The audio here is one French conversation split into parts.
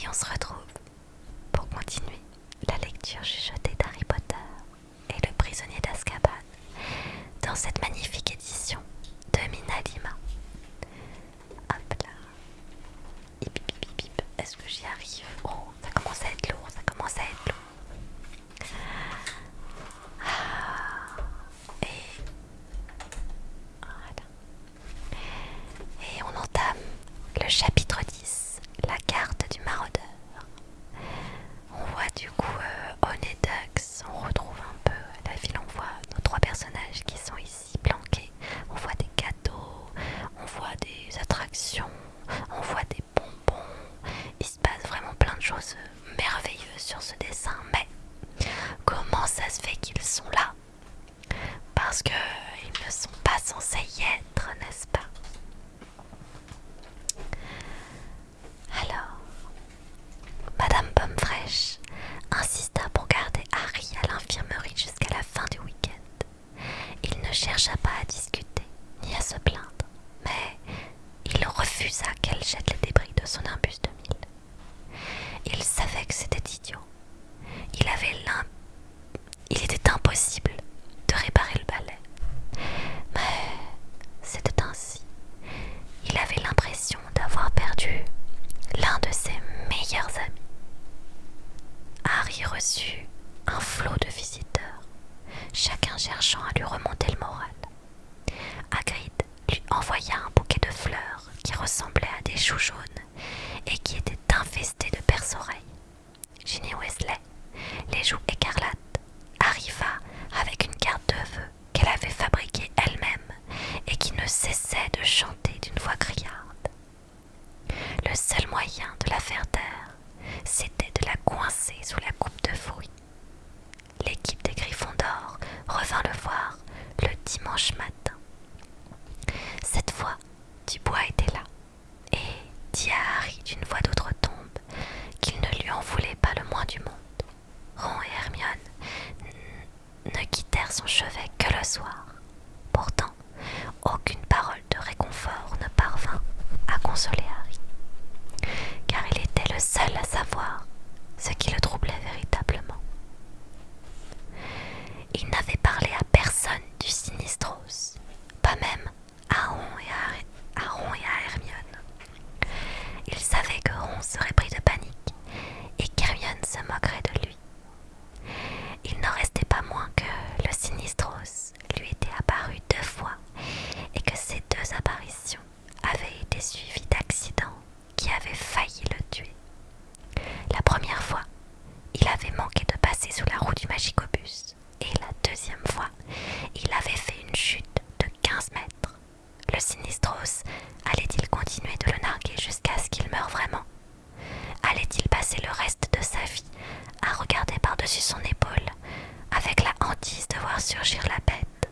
on se retrouve pour continuer la lecture chuchotée d'Harry Potter et le prisonnier d'Azkaban dans cette magnifique édition de Mina Lima. Hop là. Hip, hip, hip, hip, hip. Est-ce que j'y arrive? Oh, ça commence à être lourd, ça commence à être lourd. Et voilà. Et on entame le chapitre 10, la carte du maraudeur. On voit du coup Onedax, on retrouve un peu la ville, on voit nos trois personnages qui sont ici planqués. On voit des cadeaux, on voit des attractions, on voit des bonbons. Il se passe vraiment plein de choses merveilleuses sur ce dessin. Mais comment ça se fait qu'ils sont là? Parce qu'ils ne sont pas censés y être, n'est-ce pas? Alors, Madame Pomme-Fraîche insista pour garder Harry à l'infirmerie jusqu'à la fin du week-end. Il ne chercha pas à discuter, ni à se plaindre, mais il refusa qu'elle jette les débris de son imbus de mille. Il savait que c'était idiot. Il était impossible de réparer le balai. Mais c'était ainsi. Il avait l'impression d'avoir perdu l'un de ses meilleurs amis. Harry reçut un flot de visiteurs, chacun cherchant à lui remonter le moral. Hagrid lui envoya un bouquet de fleurs qui ressemblaient à des choux jaunes et qui étaient infestés de perce-oreilles. Ginny Weasley, les joues écarlates, arriva avec une carte de vœux qu'elle avait fabriquée elle-même et qui ne cessait de chanter d'une voix criarde. Le seul moyen de la faire taire, c'était de la coincer sous la coupe de fruits. L'équipe des Gryffondor revint le voir le dimanche matin. Cette fois, Dubois était là et dit à Harry d'une voix d'outre-tombe qu'il ne lui en voulait pas le moins du monde. Ron et Hermione ne quittèrent son chevet que le soir. Pourtant, aucune parole de réconfort ne parvint à consoler Harry, car il était le seul à savoir ce qui le troublait véritablement. Il n'avait parlé à personne du Sinistros, pas même à Ron et à Hermione. Il savait que Ron serait pris de panique et qu'Hermione se moquerait de lui. Il n'en restait pas moins que le Sinistros lui était apparu 2 fois et que ces 2 apparitions avaient été suivies d'accidents qui avaient failli le tuer. La première fois, il avait manqué de passer sous la roue du Magicobus et la deuxième fois, il avait fait une chute de 15 mètres. Le Sinistros allait-il continuer de le narguer jusqu'à ce qu'il meure vraiment? Allait-il passer le reste de sa vie à regarder par-dessus son épaule avec la hantise de voir surgir la bête?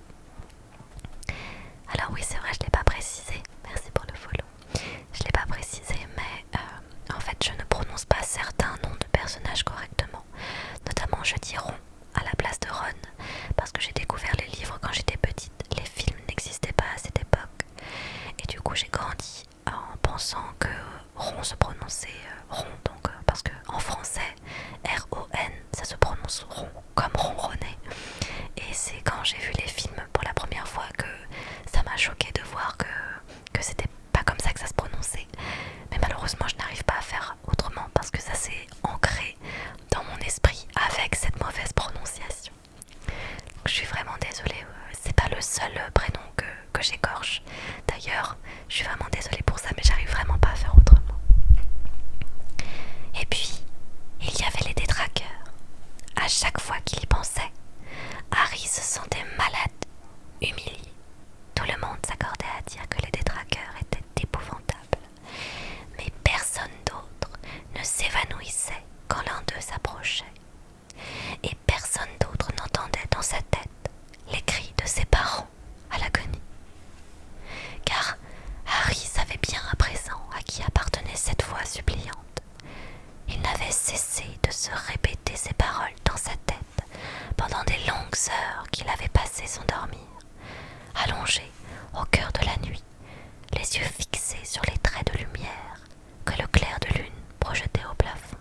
Alors oui, c'est vrai, je ne l'ai pas précisé. Merci pour le follow. Je ne l'ai pas précisé, mais en fait, je ne prononce pas certains noms de personnages correctement. Notamment, je dis Ron à la place de Ron, parce que j'ai découvert les livres quand j'étais petite. Les films n'existaient pas à cette époque. Et du coup, j'ai grandi en pensant que Ron se prononçait Ron, donc parce que en français, R-O-N, ça se prononce Ron, comme ronronner. Et c'est quand j'ai vu les films pour la première fois que ça m'a choqué de voir que c'était pas comme ça que ça se prononçait. Mais malheureusement, je n'arrive pas à faire autrement parce que ça s'est ancré dans mon esprit avec cette mauvaise prononciation. Donc, je suis vraiment désolée, c'est pas le seul prénom que j'écorche. D'ailleurs, je suis vraiment désolée pour ça, mais j'arrive vraiment pas à faire autrement. Et puis, il y avait les détraqueurs. À chaque fois qu'il y pensait, Harry se sentait malade, humilié. Tout le monde s'accordait à dire que les détraqueurs étaient épouvantables. Mais personne d'autre ne s'évanouissait quand l'un d'eux s'approchait. Et personne d'autre n'entendait dans sa tête les cris de ses parents à l'agonie. Car Harry savait bien à présent à qui appartenait cette voix suppliante. Il n'avait cessé de se répéter ces paroles dans sa tête pendant des longues heures qu'il avait passées sans dormir, allongé au cœur de la nuit, les yeux fixés sur les traits de lumière que le clair de lune projetait au plafond.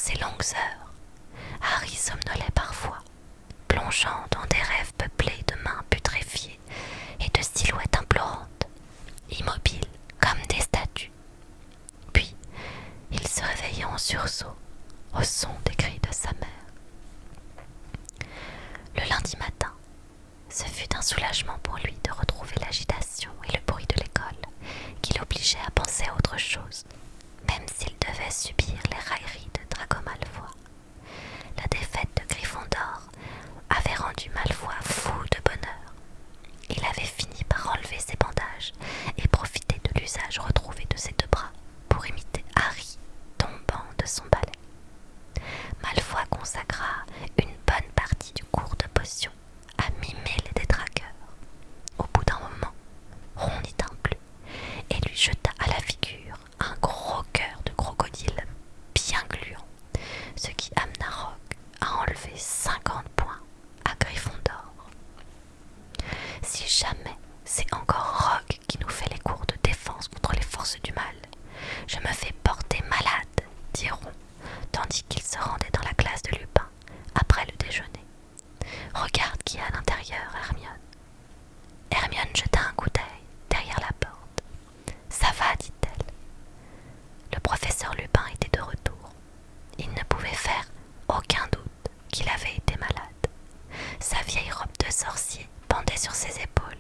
ces longues heures, Harry somnolait parfois, plongeant dans des rêves peuplés de mains putréfiées et de silhouettes implorantes, immobiles comme des statues. Puis, il se réveillait en sursaut au son des cris de sa mère. Le lundi matin, ce fut un soulagement pour lui de retrouver l'agitation et le bruit de l'école qui l'obligeait à penser à autre chose, même s'il devait subir les railleries de Draco Malfoy. La défaite de Gryffondor avait rendu Malfoy fou de bonheur. Il avait fini par enlever ses bandages et profiter de l'usage retrouvé de ses deux bras pour imiter Harry tombant de son balai. Malfoy consacra une bonne partie du cours de potions à mimer les détraqueurs. Au bout d'un moment, Ron n'y tint plus et lui jeta à la figure un gros cœur de crocodile bien gluant, ce qui amena Rogue à enlever 50 points à Gryffondor. Si jamais c'est encore Rogue qui nous fait les cours de défense contre les forces du mal, je me fais porter malade, dit Ron, tandis qu'il se rendait dans la classe de Lupin après le déjeuner. Regarde qui est à l'intérieur, Hermione. Hermione jeta un coup d'œil derrière la porte. Ça va, dit-elle. Le professeur Lupin était de retour. Il ne pouvait faire aucun doute qu'il avait été malade. Sa vieille robe de sorcier pendait sur ses épaules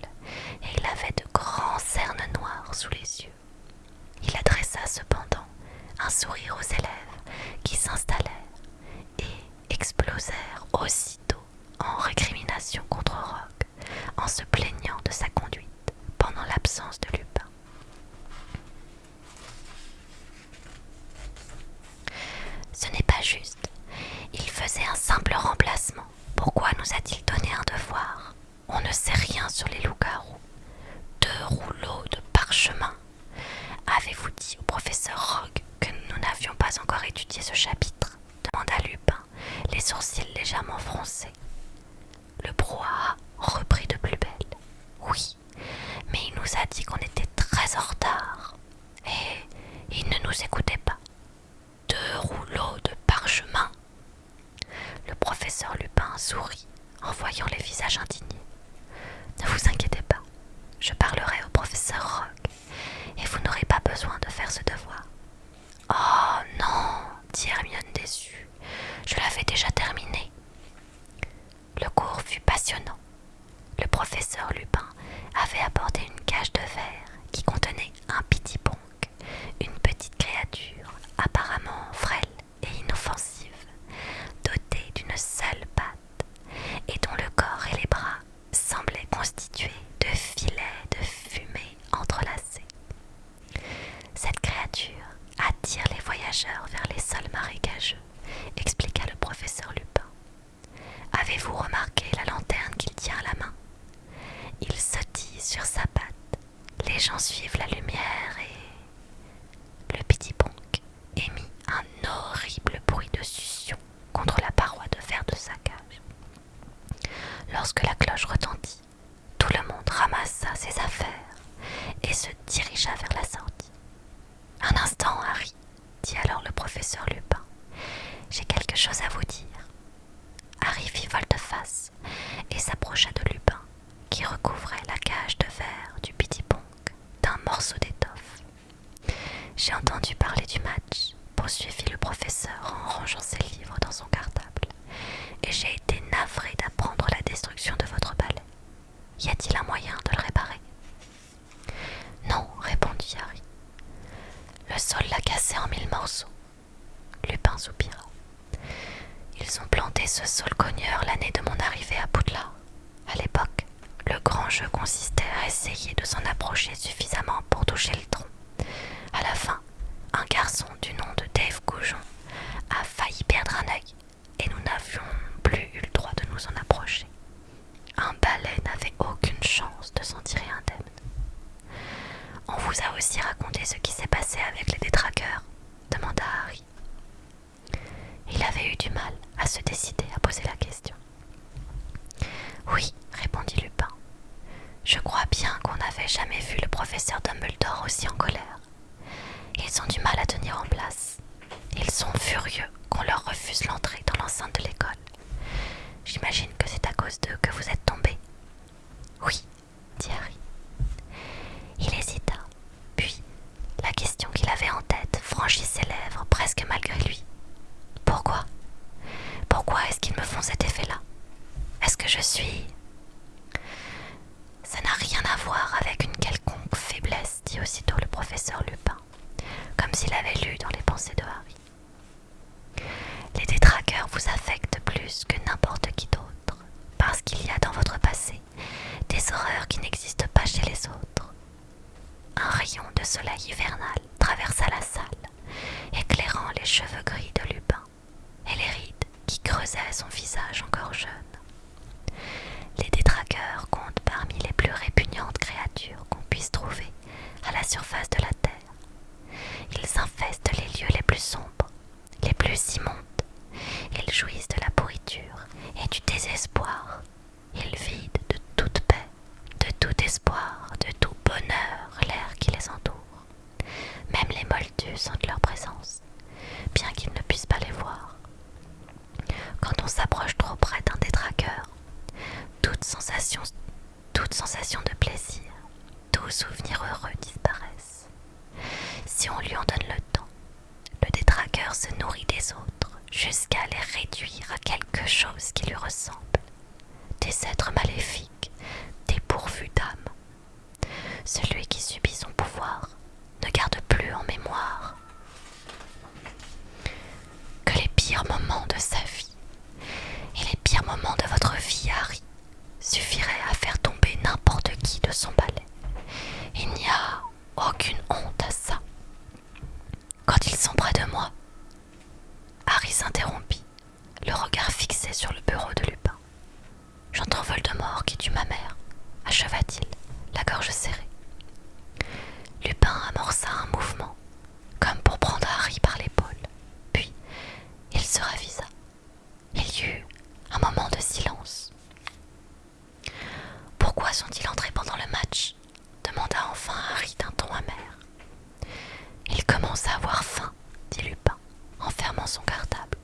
et il avait de grands cernes noirs sous les yeux. Il adressa cependant un sourire aux élèves qui s'installèrent et explosèrent aussitôt en récriminations contre Rogue en se plaignant de sa conduite pendant l'absence de Lupin. Ce n'est pas juste. Il faisait un simple remplacement. Pourquoi nous a-t-il donné un devoir? On ne sait rien sur les loups-garous. 2 rouleaux de parchemin. Avez-vous dit au professeur Rogue que nous n'avions pas encore étudié ce chapitre? Demanda Lupin, les sourcils légèrement froncés. Le brouhaha reprit de plus belle. Oui, mais il nous a dit qu'on était très en retard. Et il ne nous écoutait pas. 2 rouleaux de parchemin. Le professeur Lupin sourit en voyant les visages indignés. Ne vous inquiétez pas, je parlerai au professeur Rogue et vous n'aurez pas besoin de faire ce devoir. Oh non, dit Hermione déçue, je l'avais déjà terminé. Le cours fut passionnant. Le professeur Lupin avait apporté une cage de verre qui contenait un Pittyponk, une petite créature apparemment frêle et inoffensive, dotée d'une seule patte et dont le corps et les bras semblaient constitués de filets de fumée entrelacés. Cette créature attire les voyageurs vers les sols marécageux, expliqua le professeur Lupin. Avez-vous remarqué la lanterne qu'il tient à la main? Il sautille sur sa patte, les gens suivent la lumière et... Le Pittyponk émit un horrible bruit de succion contre la paroi de verre de sa cage. Lorsque la cloche retentit, tout le monde ramassa ses affaires et se dirigea vers la sortie. Un instant, Harry, dit alors le professeur Lupin. J'ai quelque chose à vous dire. Harry fit volte-face et s'approcha de Lupin, qui recouvrait la cage de verre du Pittyponk d'un morceau d'étoffe. J'ai entendu parler du match, poursuivit le professeur en rangeant ses livres dans son cartable, et j'ai été navré d'apprendre la destruction de votre balai. Y a-t-il un moyen de le réparer? Non, répondit Harry. Le sol l'a cassé en 1000 morceaux. Lupin soupira. Ils ont planté ce saule-cogneur l'année de mon arrivée à Poudlard. À l'époque, le grand jeu consistait à essayer de s'en approcher suffisamment pour toucher le tronc. À la fin, un garçon du nom de Dave Goujon a failli perdre un œil et nous n'avions plus eu le droit de nous en approcher. Un balai n'avait aucune chance de s'en tirer indemne. On vous a aussi raconté ce qui s'est passé avec les détraqueurs? Demanda Harry. Il avait eu du mal à se décider à poser la question. Oui, répondit Lupin. Je crois bien qu'on n'avait jamais vu le professeur Dumbledore aussi en colère. Ils ont du mal à tenir en place. Ils sont furieux qu'on leur je suis... Ça n'a rien à voir avec une quelconque faiblesse, dit aussitôt le professeur Lupin, comme s'il avait lu dans les pensées de Harry. Les détraqueurs vous affectent plus que n'importe qui d'autre, parce qu'il y a dans votre passé des horreurs qui n'existent pas chez les autres. Un rayon de soleil hivernal traversa la salle, éclairant les cheveux gris de Lupin et les rides qui creusaient son visage encore jeune. Les détraqueurs comptent parmi les plus répugnantes créatures qu'on puisse trouver à la surface de la Terre. Ils infestent les lieux les plus sombres, les plus immondes. Ils jouissent de la pourriture et du désespoir. Ils vident de toute paix, de tout espoir, de tout bonheur l'air qui les entoure. Même les moldus sentent leur présence, bien qu'ils ne puissent pas les voir. Quand on s'approche trop près d'un détraqueur, toute sensation de plaisir, tout souvenir heureux disparaissent. Si on lui en donne le temps, le détraqueur se nourrit des autres jusqu'à les réduire à quelque chose qui lui ressemble. Des êtres maléfiques, dépourvus d'âme. Celui qui subit son pouvoir ne garde plus en mémoire que les pires moments de sa vie. Et les pires moments de votre vie, Harry, suffiraient à faire tomber n'importe qui de son balai. Il n'y a aucune honte à ça. Quand ils sont près de moi, Harry s'interrompit, le regard fixé sur le bureau de Lupin. J'entends Voldemort qui tue ma mère, acheva-t-il, la gorge serrée. Lupin amorça un mouvement, comme pour prendre Harry par l'épaule. Puis, il se ravisa. Il y eut un moment de silence. Pourquoi sont-ils entrés pendant le match ? Demanda enfin Harry d'un ton amer. Il commence à avoir faim, dit Lupin, en fermant son cartable.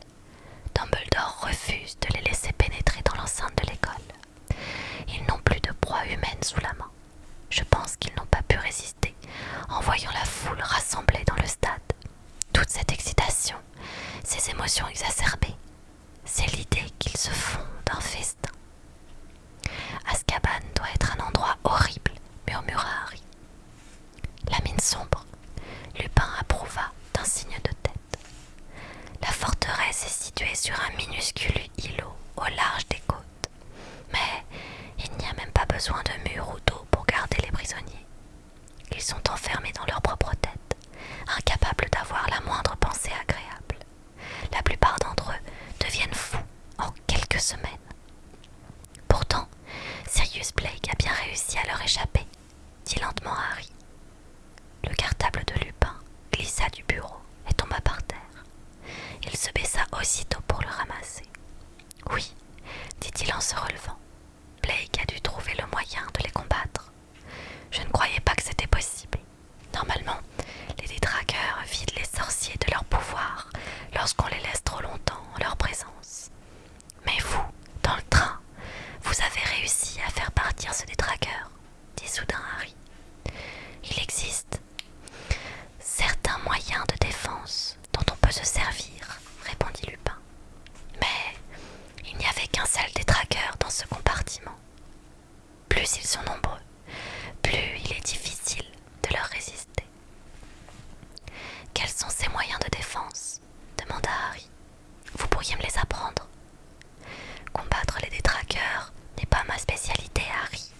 Dumbledore refuse de les laisser pénétrer dans l'enceinte de l'école. Ils n'ont plus de proie humaine sous la main. Je pense qu'ils n'ont pas pu résister en voyant la foule rassemblée dans le stade. Toute cette excitation, ces émotions exacerbées, c'est l'idée qu'ils se font d'un festin. Azkaban doit être un endroit horrible, murmura Harry. La mine sombre, Lupin approuva d'un signe de tête. La forteresse est située sur un minuscule îlot au large des côtes. Mais il n'y a même pas besoin de murs ou d'eau pour garder les prisonniers. Ils sont enfermés dans leur propre tête, incapables d'avoir la moindre pensée agréable. La plupart d'entre eux deviennent fous en quelques semaines. Pourtant, Sirius Black a bien réussi à leur échapper, dit lentement Harry. Le cartable de Lupin glissa du bureau et tomba par terre. Il se baissa aussitôt pour le ramasser. Oui, dit-il en se relevant. Blake a dû trouver le moyen de les combattre. Je ne croyais pas que c'était possible. Normalement, les détraqueurs vident les sorciers de leur pouvoir lorsqu'on les laisse trop longtemps en leur présence. Mais vous, dans le train, vous avez réussi à faire partir ce détraqueur, dit soudain Harry. Il existe certains moyens de défense dont on peut se servir, répondit Lupin. Mais il n'y avait qu'un seul détraqueur dans ce compartiment. Plus ils sont nombreux, plus il est difficile de leur résister. Quels sont ces moyens de défense ? Demanda Harry. Vous pourriez me les apprendre ? Combattre les détraqueurs n'est pas ma spécialité, Harry.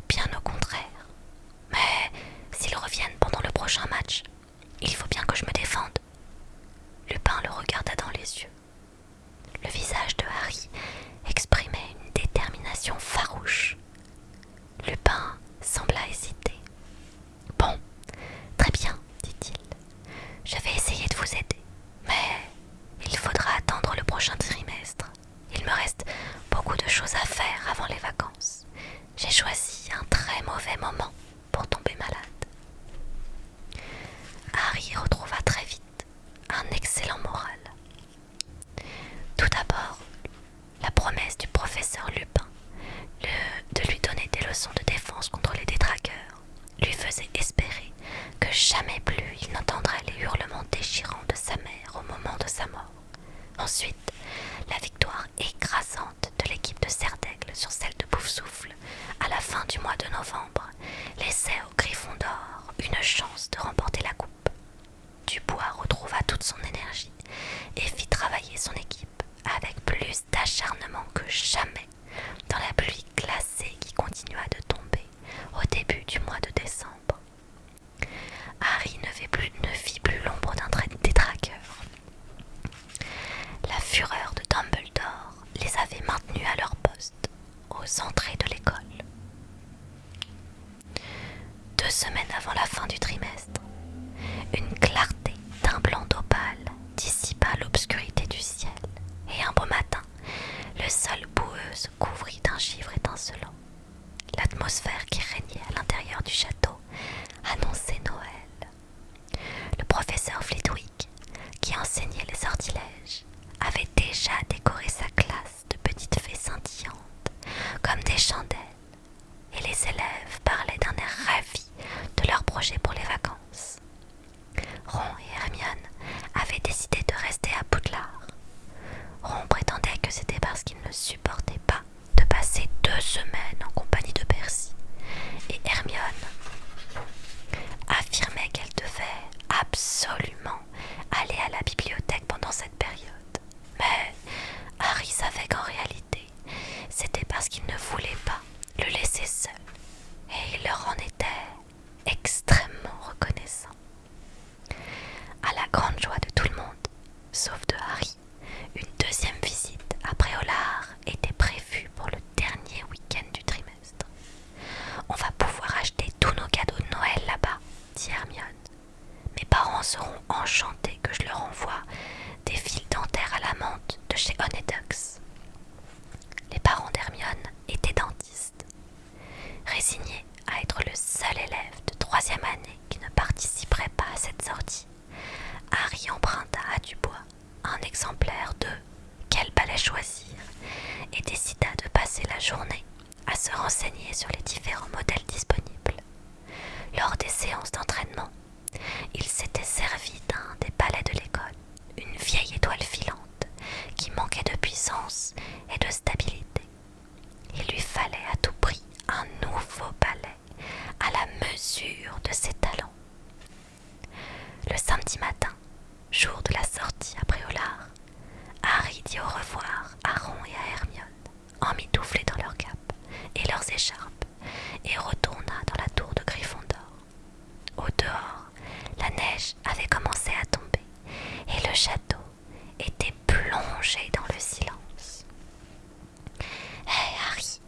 Bien au contraire. Mais s'ils reviennent pendant le prochain match, il faut bien que je me défende. Lupin le regarda dans les yeux. Le visage de Harry exprimait une détermination farouche. Lupin sembla hésiter. Bon, très bien, dit-il. Je vais essayer de vous aider, mais il faudra attendre le prochain trimestre. Il me reste beaucoup de choses à faire avant les vacances. J'ai choisi un très mauvais moment pour tomber malade. Harry retrouva très vite un excellent moral. Tout d'abord, la promesse du professeur Lupin de lui donner des leçons de défense contre les détraqueurs lui faisait espérer que jamais plus il n'entendrait les hurlements déchirants de sa mère au moment de sa mort. Ensuite, la victoire écrasante de l'équipe de Serdaigle règle sur celle de Poufsouffle à la fin du mois de novembre laissait au Gryffondor une chance de remporter la coupe. Dubois retrouva toute son énergie et fit travailler son équipe avec plus d'acharnement que jamais dans la pluie glacée qui continua de tomber au début du mois de décembre. Harry ne vit plus l'ombre d'un détraqueur. La fureur de Dumbledore les avait maintenus à leur poste, aux entrées de l'école. 2 semaines avant la fin du trimestre, une clarté d'un blanc d'opale dissipa l'obscurité du ciel, et un beau matin, le sol boueux se couvrit d'un givre étincelant. L'atmosphère qui régnait à l'intérieur du château annonçait Noël. Le professeur Flitwick, qui enseignait les sortilèges, avait déjà décoré sa classe de petites fées scintillantes, comme des chandelles, et les élèves parlaient d'un air ravi de leurs projets pour les vacances. Ron et Hermione avaient décidé de rester à Poudlard. Ron prétendait que c'était parce qu'il ne supportait pas de passer 2 semaines en compagnie de Percy, et Hermione affirmait qu'elle devait absolument aller à la bibliothèque pendant cette période. Mais Harry savait qu'en réalité, c'était parce qu'il ne voulait pas le laisser seul, et il leur en était extrêmement reconnaissant. À la grande joie de tout le monde, sauf de Harry, une deuxième visite à Préolard était prévue pour le dernier week-end du trimestre. « On va pouvoir acheter tous nos cadeaux de Noël là-bas, » dit Hermione. « Mes parents seront enchantés que je leur envoie des fils dentaires à la menthe de chez Honeyducks. » Les parents d'Hermione étaient dentistes. Résignés à être le seul élève de 3e année qui ne participerait pas à cette sortie, Harry emprunta à Dubois un exemplaire de « Quel ballet choisir ?» et décida de passer la journée à se renseigner sur les différents modèles disponibles. Lors des séances d'entraînement, il s'était servi d'un des balais de l'école, une vieille étoile filante qui manquait de puissance et de stabilité. Il lui fallait à tout prix un nouveau balai à la mesure de ses talents. Le samedi matin, jour de la sortie à Préolard, Harry dit au revoir à Ron et à Hermione, emmitouflés dans leurs capes et leurs écharpes, et retourna dans la tour de Gryffondor. Au dehors, la neige avait commencé à tomber, et le château était plongé dans le silence. « Hé, Harry !»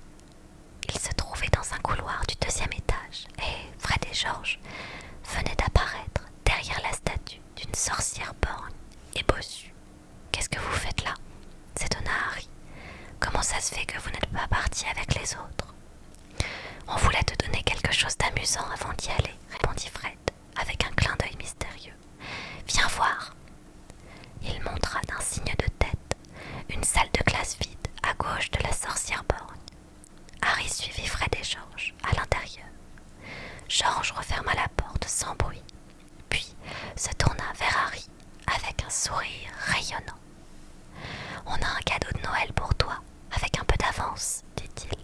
Il se trouvait dans un couloir du 2e étage, et Fred et George venaient d'apparaître derrière la statue d'une sorcière borgne et bossue. « Qu'est-ce que vous faites là ?» s'étonna Harry. « Comment ça se fait que vous n'êtes pas parti avec les autres ?»« On voulait te donner quelque chose d'amusant avant d'y aller, » répondit Fred, avec un clin d'œil mystérieux. « Viens voir !» Il montra d'un signe de tête une salle de classe vide à gauche de la sorcière borgne. Harry suivit Fred et George à l'intérieur. George referma la porte sans bruit, puis se tourna vers Harry avec un sourire rayonnant. « On a un cadeau de Noël pour toi, avec un peu d'avance, » dit-il.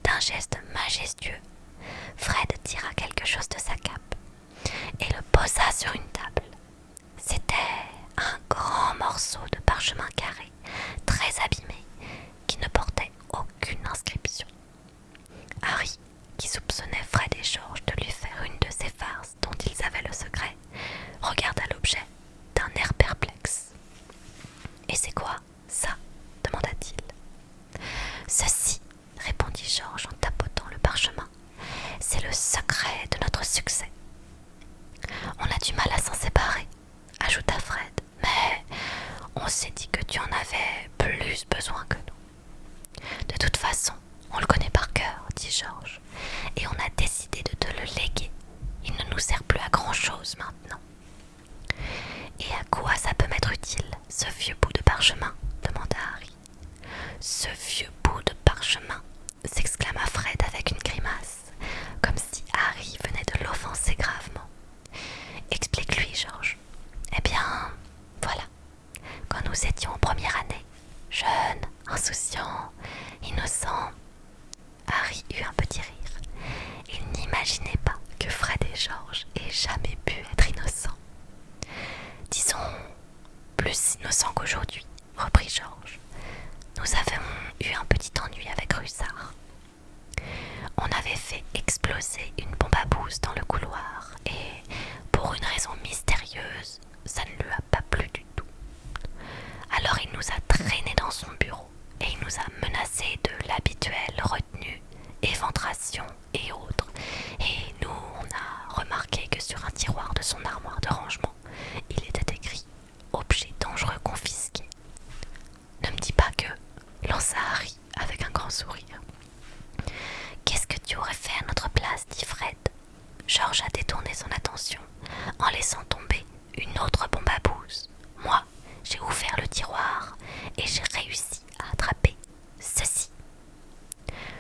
D'un geste majestueux, Fred tira quelque chose de sa cape et le posa sur une table. C'était un grand morceau de parchemin carré, très abîmé, qui ne portait aucune inscription. Harry, qui soupçonnait Fred et George de lui faire une de ces farces dont ils avaient le secret, regarda l'objet d'un air perplexe. « Et c'est quoi, ça ?» demanda-t-il. « Ceci, » répondit George en tapotant le parchemin, « c'est le secret de notre succès. » « On a du mal à s'en séparer, » ajouta Fred, « mais on s'est dit que tu en avais plus besoin que nous. »« De toute façon, on le connaît par cœur, » dit George, « et on a décidé de te le léguer. Il ne nous sert plus à grand-chose maintenant. »« Et à quoi ça peut m'être utile, ce vieux bout de parchemin ?» demanda Harry. « Ce vieux bout de parchemin !» s'exclama Fred avec une grimace, comme si Harry venait de l'offenser gravement. « Explique-lui, George. »« Eh bien, voilà. Quand nous étions en première année, jeunes, Insouciant, innocent, Harry eut un petit rire. Il n'imaginait pas que Fred et George aient jamais pu être innocents. Disons, plus innocents qu'aujourd'hui, reprit George. Nous avons eu un petit ennui avec Russard. On avait fait exploser une bombe à bouse dans le couloir et, pour une raison mystérieuse, ça ne lui a pas plu du tout. Alors il nous a traînés dans son bureau et il nous a menacés de l'habituelle retenue, éventration et autres. Et nous, on a remarqué que sur un tiroir de son armoire de rangement, il était écrit « Objet dangereux confisqué ». Ne me dis pas que, lança Harry avec un grand sourire. Qu'est-ce que tu aurais fait à notre place, dit Fred. George a détourné son attention en laissant tomber une autre bombe à bouse. Moi, j'ai ouvert le tiroir et j'ai réussi à attraper ceci.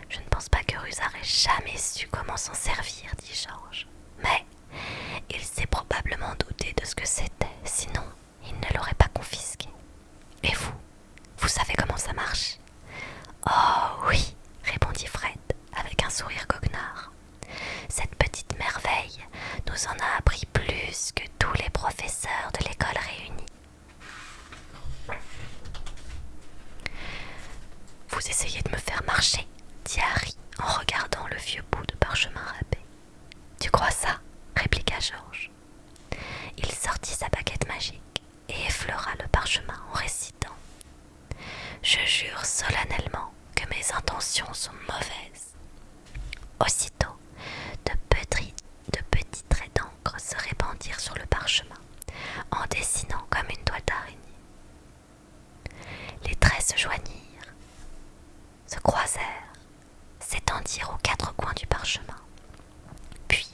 Je ne pense pas que Russard ait jamais su comment s'en servir, dit George. Mais il s'est probablement douté de ce que c'était, sinon il ne l'aurait pas confisqué. Et vous, vous savez comment ça marche? Oh oui, répondit Fred avec un sourire goguenard. Cette petite merveille nous en a appris plus que tous les professeurs de l'école réunis. Vous essayez de me faire marcher, dit Harry en regardant le vieux bout de parchemin râpé. Tu crois ça? Répliqua George. Il sortit sa baguette magique et effleura le parchemin en récitant. Je jure solennellement que mes intentions sont mauvaises. Aussitôt, de petits traits d'encre se répandirent sur le parchemin, en dessinant comme une toile d'araignée. Les traits se joignirent, se croisèrent, s'étendirent aux quatre coins du parchemin. Puis,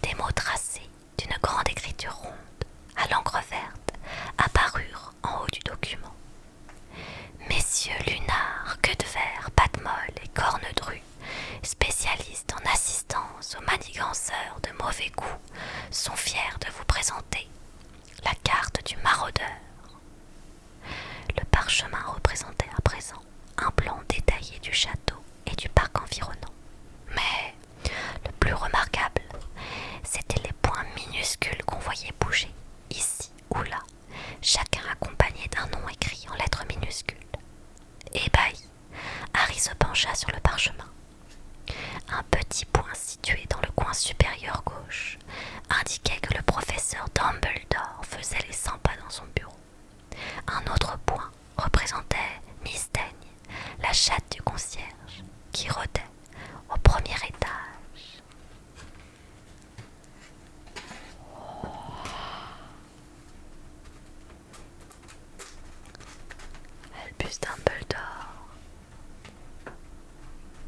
des mots tracés d'une grande écriture ronde, à l'encre verte, apparurent en haut du document. Messieurs Lunard, Queue de Verre, Patte Molle et Cornedru, spécialistes en assistance aux maniganceurs de mauvais goût, sont fiers de vous présenter la carte du maraudeur. Le parchemin représentait à présent un plan détaillé du château et du parc environnant. Mais le plus remarquable, c'étaient les points minuscules qu'on voyait bouger, ici ou là, chacun accompagné d'un nom écrit en lettres minuscules. Ébahi, Harry se pencha sur le parchemin. Un petit point situé dans le coin supérieur gauche indiquait que le professeur Dumbledore faisait les 100 pas dans son bureau. Un autre point représentait Miss Daigne, la chatte du concierge, qui rôdait au premier étage. Albus Dumbledore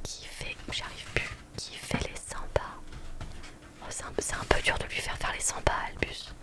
qui fait les 100 pas. Oh, c'est un peu dur de lui faire les 100 pas, Albus.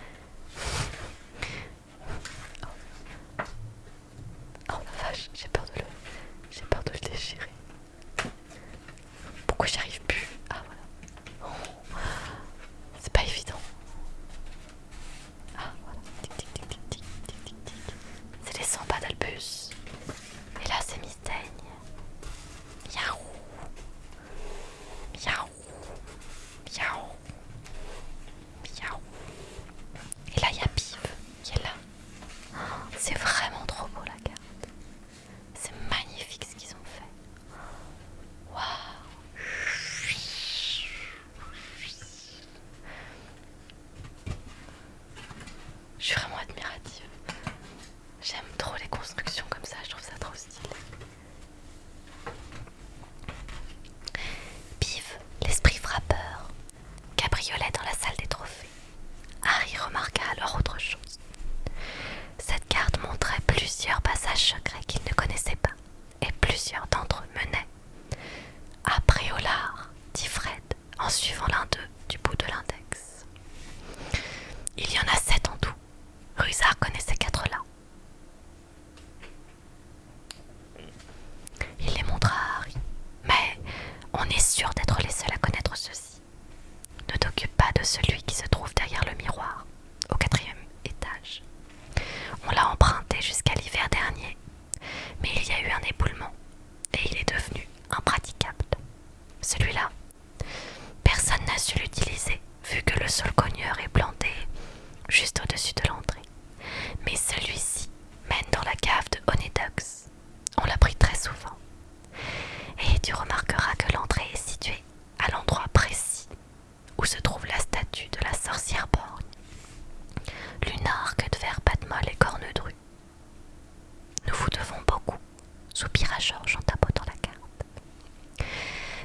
à George en tapotant la carte.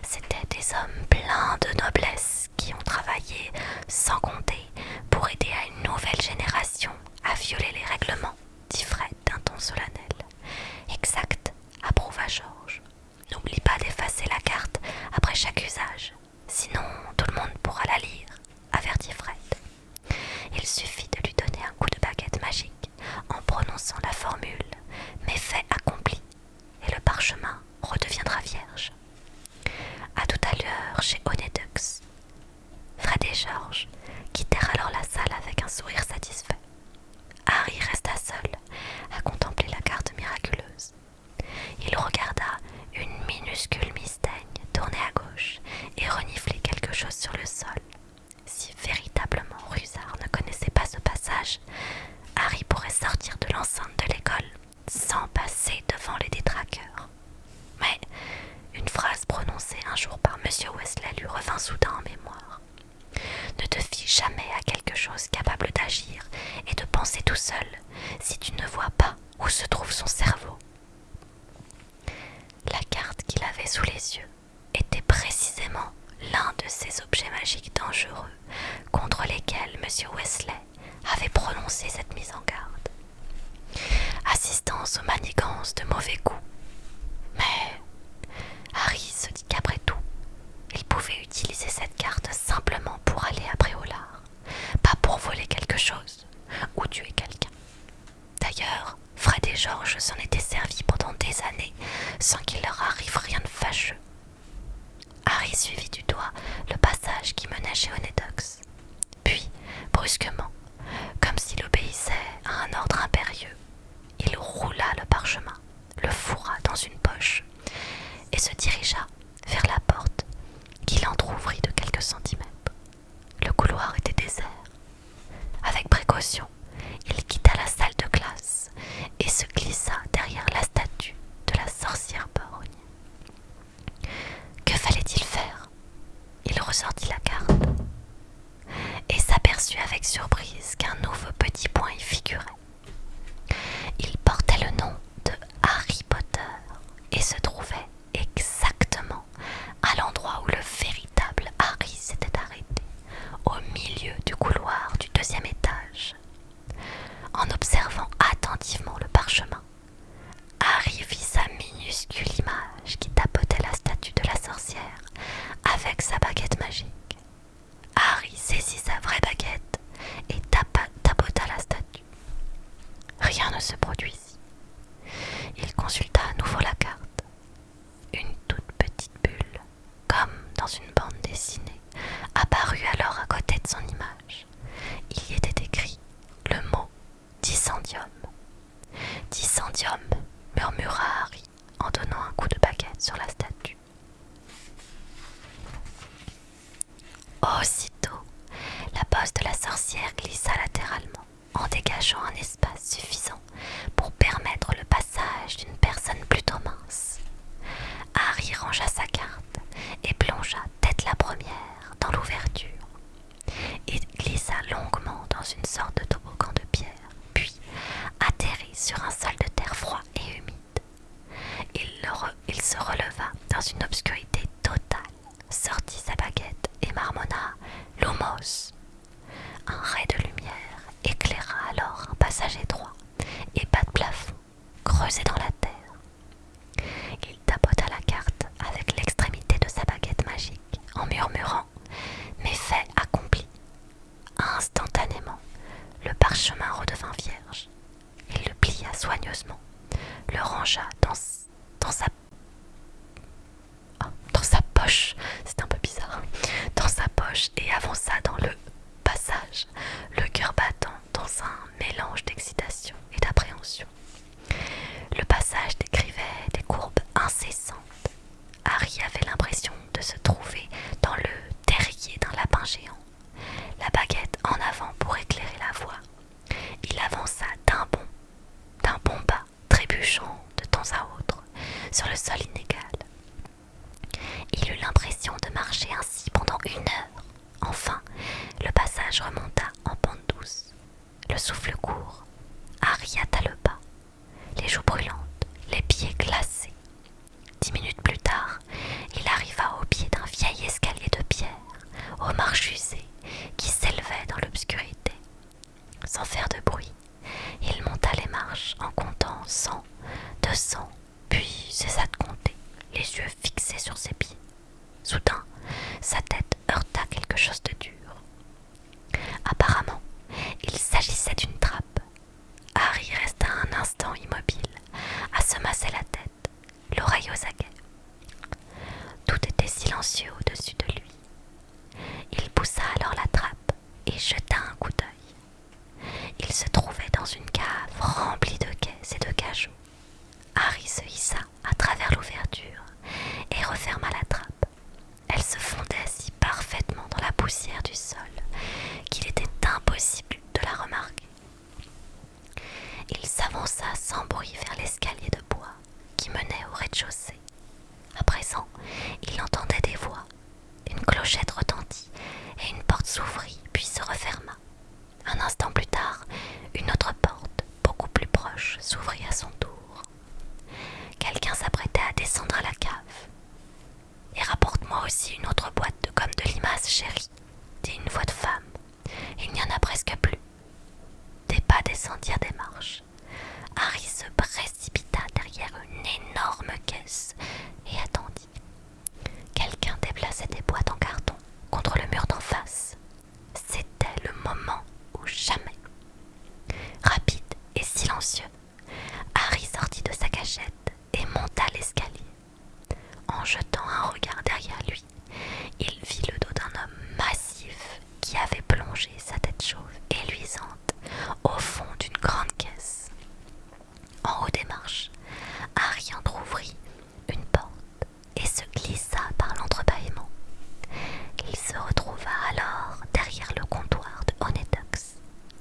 C'étaient des hommes pleins de noblesse qui ont travaillé sans compter pour aider à une nouvelle génération à violer les règlements, dit Fred d'un ton solennel. Exact, approuva George. N'oublie pas d'effacer la carte après chaque usage, sinon tout le monde pourra la lire, avertit Fred. Il suffit de lui donner un coup de baguette magique en prononçant la formule « mais fait accompli » et le parchemin redeviendra vierge. À tout à l'heure chez Honedux. Fred et George quittèrent alors la salle avec un sourire satisfait. Harry resta seul à contempler la carte miraculeuse. Il regarda une minuscule mystaigne tourner à gauche et renifler quelque chose sur le sol. Si véritablement Rusard ne connaissait pas ce passage, Harry pourrait sortir de l'enceinte de l'école sans passer devant les détraqueurs. Mais une phrase prononcée un jour par M. Weasley lui revint soudain en mémoire. Ne te fie jamais à quelque chose capable d'agir et de penser tout seul si tu ne vois pas où se trouve son cerveau. La carte qu'il avait sous les yeux était précisément l'un de ces objets magiques dangereux contre lesquels M. Weasley avait prononcé cette mise en garde. Assistance aux manigances de mauvais goût. Mais Harry se dit qu'après tout, il pouvait utiliser cette carte simplement pour aller à Préolard, pas pour voler quelque chose ou tuer quelqu'un. D'ailleurs, Fred et George s'en étaient servis pendant des années sans qu'il leur arrive rien de fâcheux. Harry suivit du doigt le passage qui menait chez Honedux. Puis, brusquement, comme s'il obéissait à un ordre impérieux, il roula le parchemin, le fourra dans une poche et se dirigea vers la porte qu'il entr'ouvrit de quelques centimètres. Le couloir était désert. Avec précaution, il quitta la salle de classe et se glissa derrière la statue de la sorcière borgne. Que fallait-il faire? Il ressortit la carte et s'aperçut avec surprise qu'un nouveau petit point y figurait. Il portait le nom de Harry Potter et se trouvait exactement à l'endroit où le véritable Harry s'était arrêté, au milieu du couloir du deuxième étage. En observant attentivement le parchemin, Harry vit sa minuscule image qui tapotait la statue de la sorcière avec sa baguette magique. Harry saisit sa vraie baguette et tapota la statue. Rien ne se produisit. Il consulta à nouveau la carte. Une toute petite bulle, comme dans une bande dessinée, apparut alors à côté de son image. Il y était écrit le mot Dissendium. Dissendium, murmura Harry en donnant un coup de baguette sur la statue. Aussitôt, la bosse de la sorcière glissa latéralement, en dégageant un espace suffisant pour permettre le passage d'une personne plutôt mince. Harry rangea sa carte et plongea tête la première dans l'ouverture. Il glissa longuement dans une sorte de toboggan de pierre, puis atterrit sur un sol de terre froid et humide. Il se releva dans une obscurité totale, sortit sa baguette et marmonna « Lumos ». Un ray de lumière éclaira alors un passage étroit et bas de plafond, creusé dans la terre. Il tapota la carte avec l'extrémité de sa baguette magique en murmurant « Méfait accompli ». Instantanément, le parchemin redevint vierge. Il le plia soigneusement, le rangea dans sa poche, c'est un peu bizarre, dans sa poche et avança dans le passage, le cœur battant dans un mélange d'excitation et d'appréhension. Le passage décrivait des courbes incessantes. Harry avait l'impression de se trouver dans le terrier d'un lapin géant, la baguette en avant pour éclairer la voie. Il avança d'un bond bas, trébuchant de temps à autre, sur le sol inégal. Il eut l'impression de marcher ainsi pendant 1 heure. Enfin, le passage remonta en pente douce. Le souffle court. Harry hâta le pas, les joues brûlantes, les pieds glacés. de sang, puis cessa de compter, les yeux fixés sur ses pieds. Soudain, sa tête heurta quelque chose de dur. Apparemment, il s'agissait d'une trappe. Harry resta un instant immobile, à se masser la tête, l'oreille aux aguets. Tout était silencieux au-dessus de lui. Il poussa alors la trappe et jeta un coup d'œil. Il se trouvait dans une cave remplie de caisses et de cajots. Harry se hissa à travers l'ouverture et referma la trappe. Elle se fondait si parfaitement dans la poussière du sol qu'il était impossible de la remarquer. Il s'avança sans bruit vers l'escalier de bois qui menait au rez-de-chaussée. À présent, il entendait des voix. Une clochette retentit et une porte s'ouvrit puis se referma. Un instant plus tard, une autre porte, beaucoup plus proche, s'ouvrit à son tour. Quelqu'un s'apprêtait à descendre à la cave. « Et rapporte-moi aussi une autre boîte de gomme de limace, chérie, » dit une voix de femme. « Il n'y en a presque plus. » Des pas descendirent des marches. Harry se précipita derrière une énorme caisse et attendit. Quelqu'un déplaçait des boîtes en carton contre le mur d'en face. C'était le moment ou jamais. Rapide et silencieux, Harry sortit de sa cachette et monta l'escalier. En jetant un regard derrière lui, il vit le dos d'un homme massif qui avait plongé sa tête chauve et luisante au fond d'une grande caisse. En haut des marches, Harry entr'ouvrit une porte et se glissa par l'entrebâillement. Il se retrouva alors derrière le comptoir de Honeducks.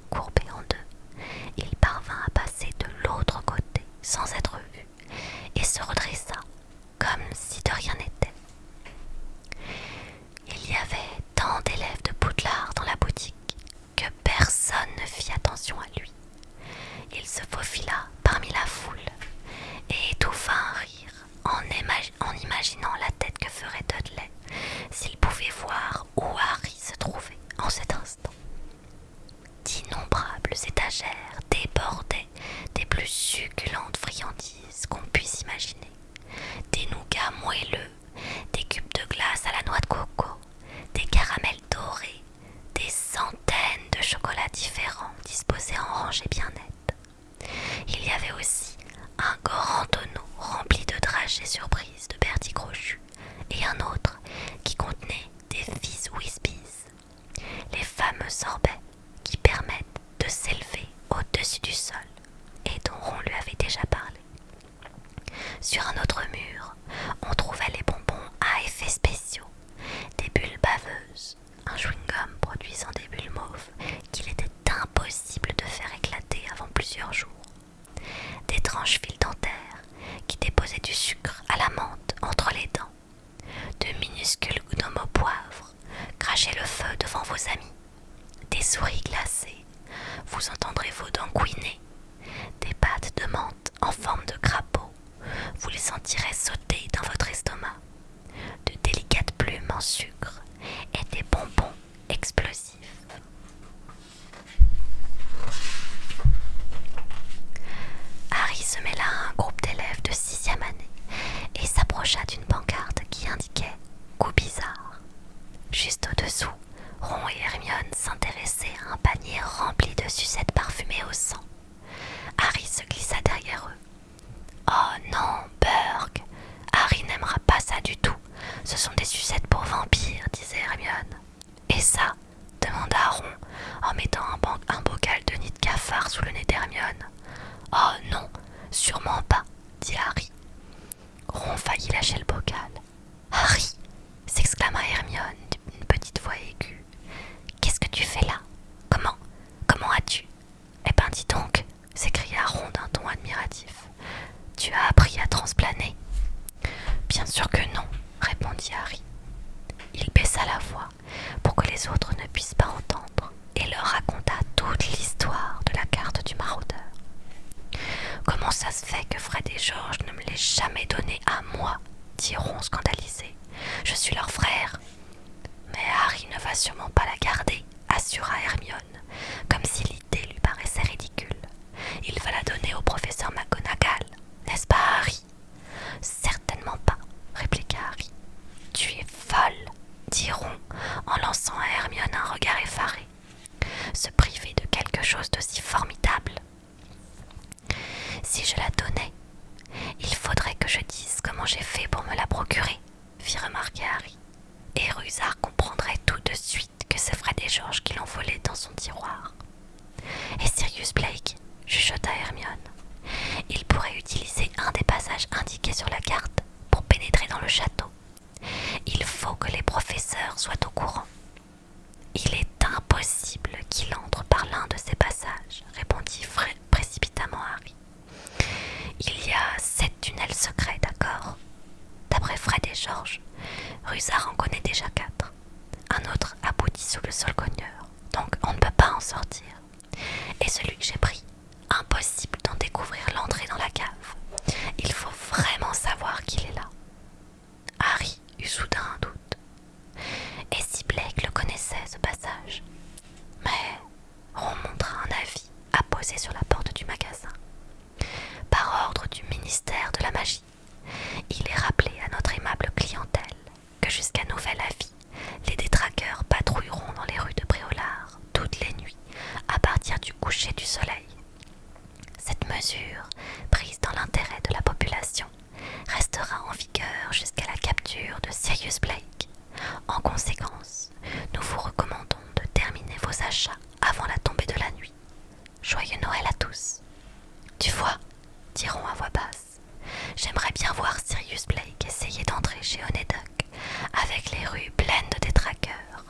Courbé en deux, il parvint à passer de l'autre côté sans être vu et se redressa comme si de rien n'était. Il y avait tant d'élèves de Poudlard dans la boutique que personne ne fit attention à lui. Il se faufila parmi la foule et étouffa un rire en imaginant la tête que ferait Dudley s'il pouvait voir où Harry se trouvait en cet instant. D'innombrables étagères débordaient des plus succulentes friandises qu'on puisse imaginer. Des nougats moelleux, des cubes de glace à la noix de coco, des caramels dorés, des centaines de chocolats différents disposés en rangées bien nettes. Il y avait aussi un grand tonneau rempli de dragées surprises de Bertie Crochu et un autre qui contenait des Fizz Whizbees, les fameux sorbets qui permettent de s'élever au-dessus du sol et dont on lui avait déjà parlé. Sur un autre mur, on trouvait les bonbons à effets spéciaux, des bulles baveuses, un chewing-gum produisant des bulles mauves qu'il était impossible de faire éclater avant plusieurs jours, des tranches fil dentaires qui déposaient du sucre à la menthe entre les dents, de minuscules gnomes au poivre, crachez le feu devant vos amis, des souris glacées, vous entendrez vos dents couiner, des pâtes de menthe en forme de crapaud, vous les sentirez sauter dans votre estomac, de délicates plumes en sucre et des bonbons explosifs. Harry se mêla à un groupe d'élèves de 6e année et s'approcha d'une pancarte qui indiquait « Goût bizarre ». Juste au-dessous, Ron et Hermione s'intéressaient à un panier rempli de sucettes parfumées au sang. Harry se glissa derrière eux. « Oh non, Burke, Harry n'aimera pas ça du tout. Ce sont des sucettes pour vampires, disait Hermione. Et ça, demanda Ron en mettant un bocal de nid de cafard sous le nez d'Hermione. Oh non, sûrement pas, dit Harry. Ron faillit lâcher le bocal. Harry, s'exclama Hermione d'une petite voix aiguë. Qu'est-ce que tu fais là? Comment as-tu? Eh ben dis donc, s'écria Ron d'un ton admiratif. Tu as appris à transplaner? Bien sûr que non, répondit Harry. Il baissa la voix pour que les autres ne puissent pas entendre et leur raconta toute l'histoire de la carte du maraudeur. Comment ça se fait que Fred et George ne me l'aient jamais donnée à moi? Dit Ron scandalisé. Je suis leur frère. Mais Harry ne va sûrement pas la garder, assura Hermione, comme si l'idée lui paraissait ridicule. Il va la donner au professeur McGonagall, n'est-ce pas j'ai fait pour me la procurer, fit remarquer Harry. Et Rusard comprendrait tout de suite que c'est Fred et George qui l'ont volé dans son tiroir. Et Sirius Black, chuchota Hermione. Il pourrait utiliser un des passages indiqués sur la carte pour pénétrer dans le château. Il faut que les professeurs soient au courant. Il est impossible qu'il entre par l'un de ces passages, répondit précipitamment Harry. Il y a 7 tunnels secrets, d'accord? D'après Fred et George, Rusard en connaît déjà 4. Un autre aboutit sous le sol cogneur, donc on ne peut pas en sortir. Et celui que j'ai pris, impossible d'en découvrir l'entrée dans la cave. Il faut vraiment savoir qu'il est là. Harry eut soudain un doute. Et si Blake le connaissait, ce passage? Mais Ron montra un avis apposé sur la porte du magasin. Par ordre du ministère de la magie, il est rappelé à notre aimable clientèle que jusqu'à nouvel avis, les détraqueurs patrouilleront dans les rues de Préolard toutes les nuits à partir du coucher du soleil. Cette mesure, prise dans l'intérêt de la population, restera en vigueur jusqu'à la capture de Sirius Black. En conséquence, nous vous recommandons de terminer vos achats avant la tombée de la nuit. Joyeux Noël à tous. Tu vois, diront à voix basse, j'aimerais bien voir Sirius Black essayer d'entrer chez Honeyduk avec les rues pleines de détraqueurs.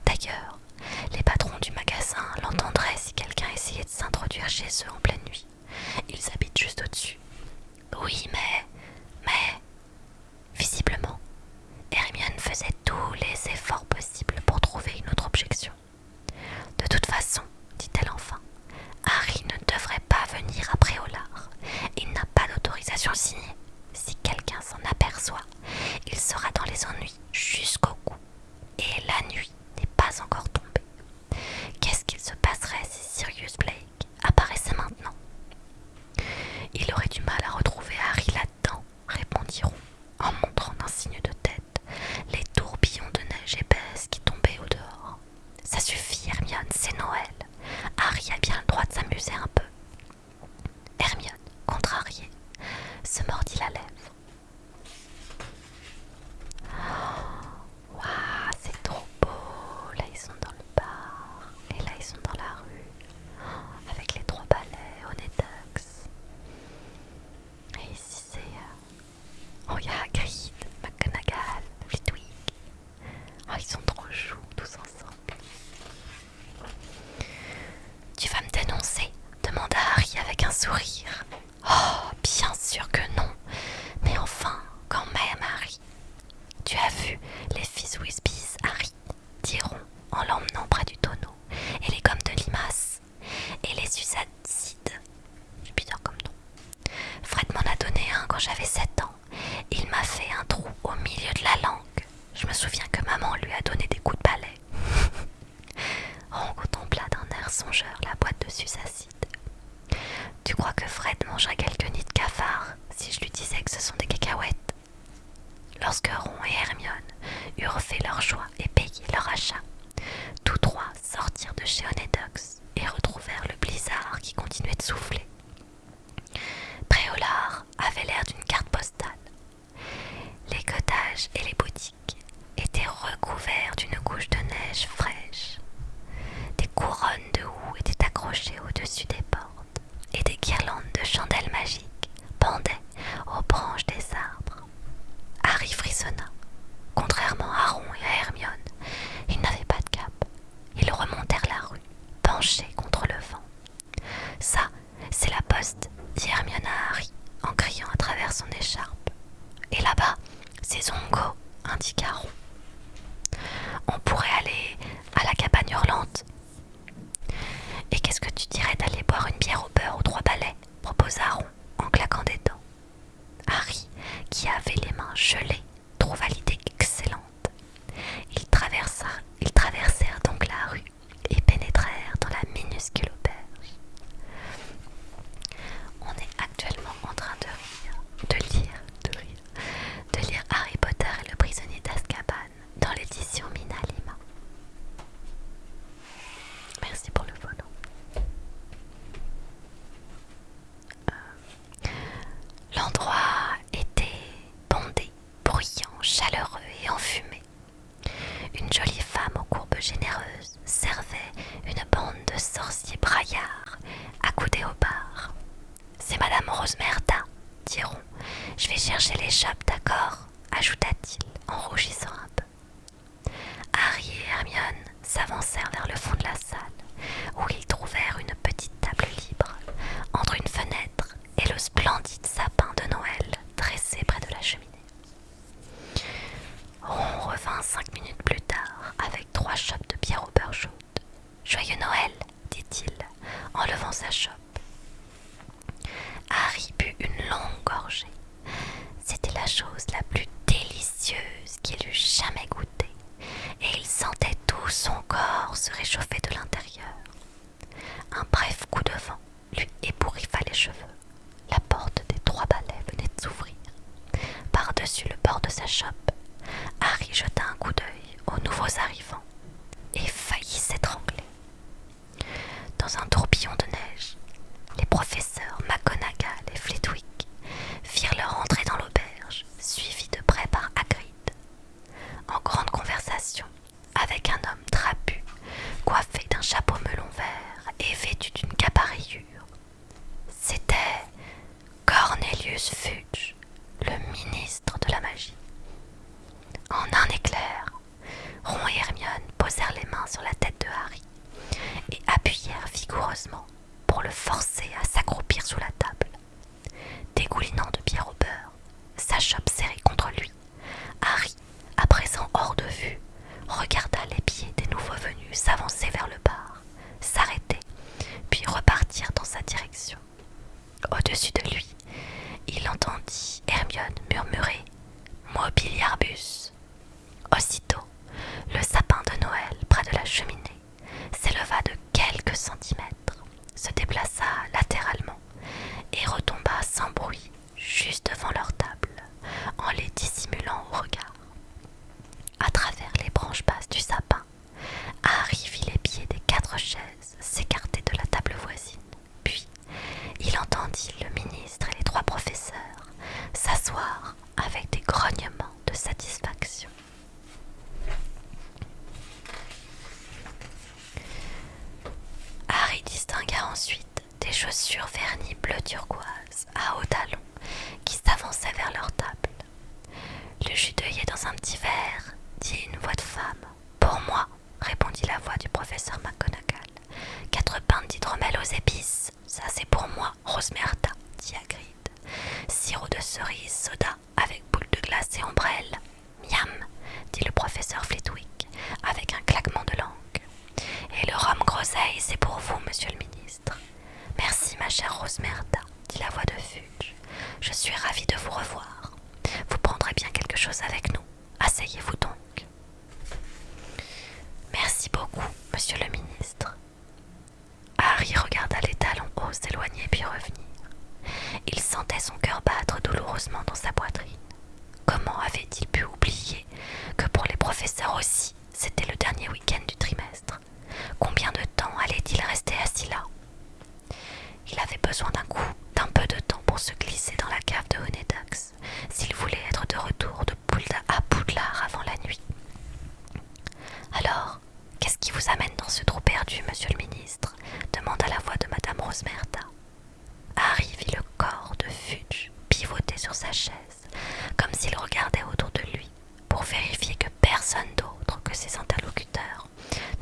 D'ailleurs, les patrons du magasin l'entendraient si quelqu'un essayait de s'introduire chez eux en pleine nuit. Ils habitent juste au-dessus. Oui, mais... Visiblement, Hermione faisait tous les efforts possibles pour trouver une autre objection. De toute façon, dit-elle enfin, Harry ne devrait pas venir à Préolard. Il n'a pas d'autorisation signée. Si quelqu'un s'en aperçoit, il sera dans les ennuis jusqu'au cou. Et la nuit n'est pas encore tombée. Qu'est-ce qu'il se passerait si Sirius Black apparaissait maintenant? Il aurait du mal à retrouver Harry là-dedans, répondit Ron, en montrant d'un signe de tête les tourbillons de neige épaisse qui tombaient au dehors. Ça suffit, Hermione, c'est Noël. Harry a bien le droit de s'amuser un peu. Hermione, contrariée, se mordit la lèvre. Waouh, c'est trop beau. Là, ils sont dans le bar. Et là, ils sont dans la rue. Avec les 3 balais, Honeyduk. Et ici, c'est... Oh, il y a Hagrid, McGonagall, Flitwick. Oh, ils sont trop choux, tous ensemble. Tu vas me dénoncer? Demanda Harry avec un sourire. Oh, bien sûr que non. Mais enfin, quand même, Harry. Tu as vu les fils Whispys, Harry, diront en l'emmenant près du tonneau, et les gommes de limace, et les usacides. C'est bizarre comme nom. Fred m'en a donné un quand j'avais 7 ans. Il m'a fait un trou au milieu de la langue. Je me souviens que maman lui a donné des coups de balai. On contempla d'un air songeur la boîte de susacides. Tu crois que Fred mangerait quelques nids de cafard si je lui disais que ce sont des cacahuètes? Lorsque Ron et Hermione eurent fait leur choix et payé leur achat, tous 3 sortirent de chez Honeyduk et retrouvèrent le blizzard qui continuait de souffler. Préolard avait l'air d'une carte postale. Les cottages et les boutiques étaient recouverts d'une couche de neige fraîche. Des couronnes de houx étaient accrochées au-dessus des portes et des guirlandes de chandelles magiques pendaient aux branches des arbres. Harry frissonna. Contrairement à Ron et à Hermione, ils n'avaient pas de cape. Ils remontèrent la rue, penchés contre le vent. Ça, c'est la poste, dit Hermione à Harry, en criant à travers son écharpe. Et là-bas, c'est Zongo, indiqua Ron. On pourrait aller à la cabane hurlante. Et qu'est-ce que tu dirais d'aller boire une bière au beurre aux 3 balais? Proposa Ron en claquant des dents. Harry, qui avait les mains gelées, trouva l'idée excellente. Ils traversèrent donc la rue et pénétrèrent dans la minuscule auberge. On est actuellement en train de lire Harry Potter et le sorcier braillard accoudé au bar. C'est Madame Rosmerta, dit Ron. Je vais chercher l'échoppe, d'accord, ajouta-t-il en rougissant un peu. Harry et Hermione s'avancèrent vers le fond de la salle, où ils trouvèrent une petite table libre, entre une fenêtre et le splendide sapin de Noël dressé près de la cheminée. Ron revint 5 minutes plus tard avec 3 chopes de bière au beurre chaude. « Joyeux Noël !» dit-il en levant sa chope. Harry but une longue gorgée. C'était la chose la plus délicieuse qu'il eût jamais goûtée, et il sentait tout son corps se réchauffer de l'intérieur. Un bref coup de vent lui ébouriffa les cheveux. La porte des 3 balais venait de s'ouvrir. Par-dessus le bord de sa chope, Harry jeta un coup d'œil aux nouveaux arrivants et faillit s'étrangler. Dans un tourbillon de neige, les professeurs McGonagall et Flitwick firent leur entrée dans l'auberge, suivis de près par Hagrid. En grande conversation avec un homme trapu, coiffé d'un chapeau melon vert et vêtu d'une cape à rayures. C'était Cornelius Fudge, le ministre de la magie. En un éclair, Ron et Hermione posèrent les mains sur la tête de Harry et appuyèrent vigoureusement pour le forcer à s'accroupir sous la table. Dégoulinant de bière au beurre, sa chope serrée contre lui, Harry, à présent hors de vue, regarda les pieds des nouveaux venus s'avancer vers le bar, s'arrêter, puis repartir dans sa direction. Au-dessus de lui, il entendit Hermione murmurer « Mobiliarbus ». Aussitôt, le sapin de Noël près de la cheminée s'éleva de quelques centimètres, se déplaça latéralement et retomba sans bruit juste devant leur table, en les dissimulant au regard. À travers les branches basses du sapin, Harry vit les pieds des 4 chaises s'écarter de la table voisine. Puis, il entendit le ministre et les 3 professeurs s'asseoir avec des grognements de satisfaction. Harry distingua ensuite des chaussures vernies bleu turquoise à hauts talons qui s'avançaient vers leur table. Le jus d'œillet dans un petit verre, dit une voix de femme. Pour moi, répondit la voix du professeur McGonagall. 4 pintes d'hydromel aux épices, ça c'est pour moi, Rosmerta, dit Hagrid. Sirop de cerise, soda, avec boule de glace et ombrelle. Miam, dit le professeur Flitwick, avec un claquement de langue. Et le rhum groseille, c'est pour vous, monsieur le ministre. Merci, ma chère Rosmerta, dit la voix de Fudge. Je suis ravie de vous revoir. Vous prendrez bien quelque chose avec nous. Asseyez-vous donc. Merci beaucoup, monsieur le ministre. Harry regarda les talons hauts s'éloigner puis revenir. Il sentait son cœur battre douloureusement dans sa poitrine. Comment avait-il pu oublier que pour les professeurs aussi, c'était le dernier week-end du trimestre? Combien de temps allait-il rester assis là? Il avait besoin d'un peu de temps pour se glisser dans la cave de Honeydukes, s'il voulait être de retour à Poudlard avant la nuit. Alors, qu'est-ce qui vous amène dans ce trou perdu, monsieur le ministre? Demanda la voix de madame Rosmerta. Harry vit le corps de Fudge pivoter sur sa chaise, comme s'il regardait autour de lui, pour vérifier que personne d'autre que ses interlocuteurs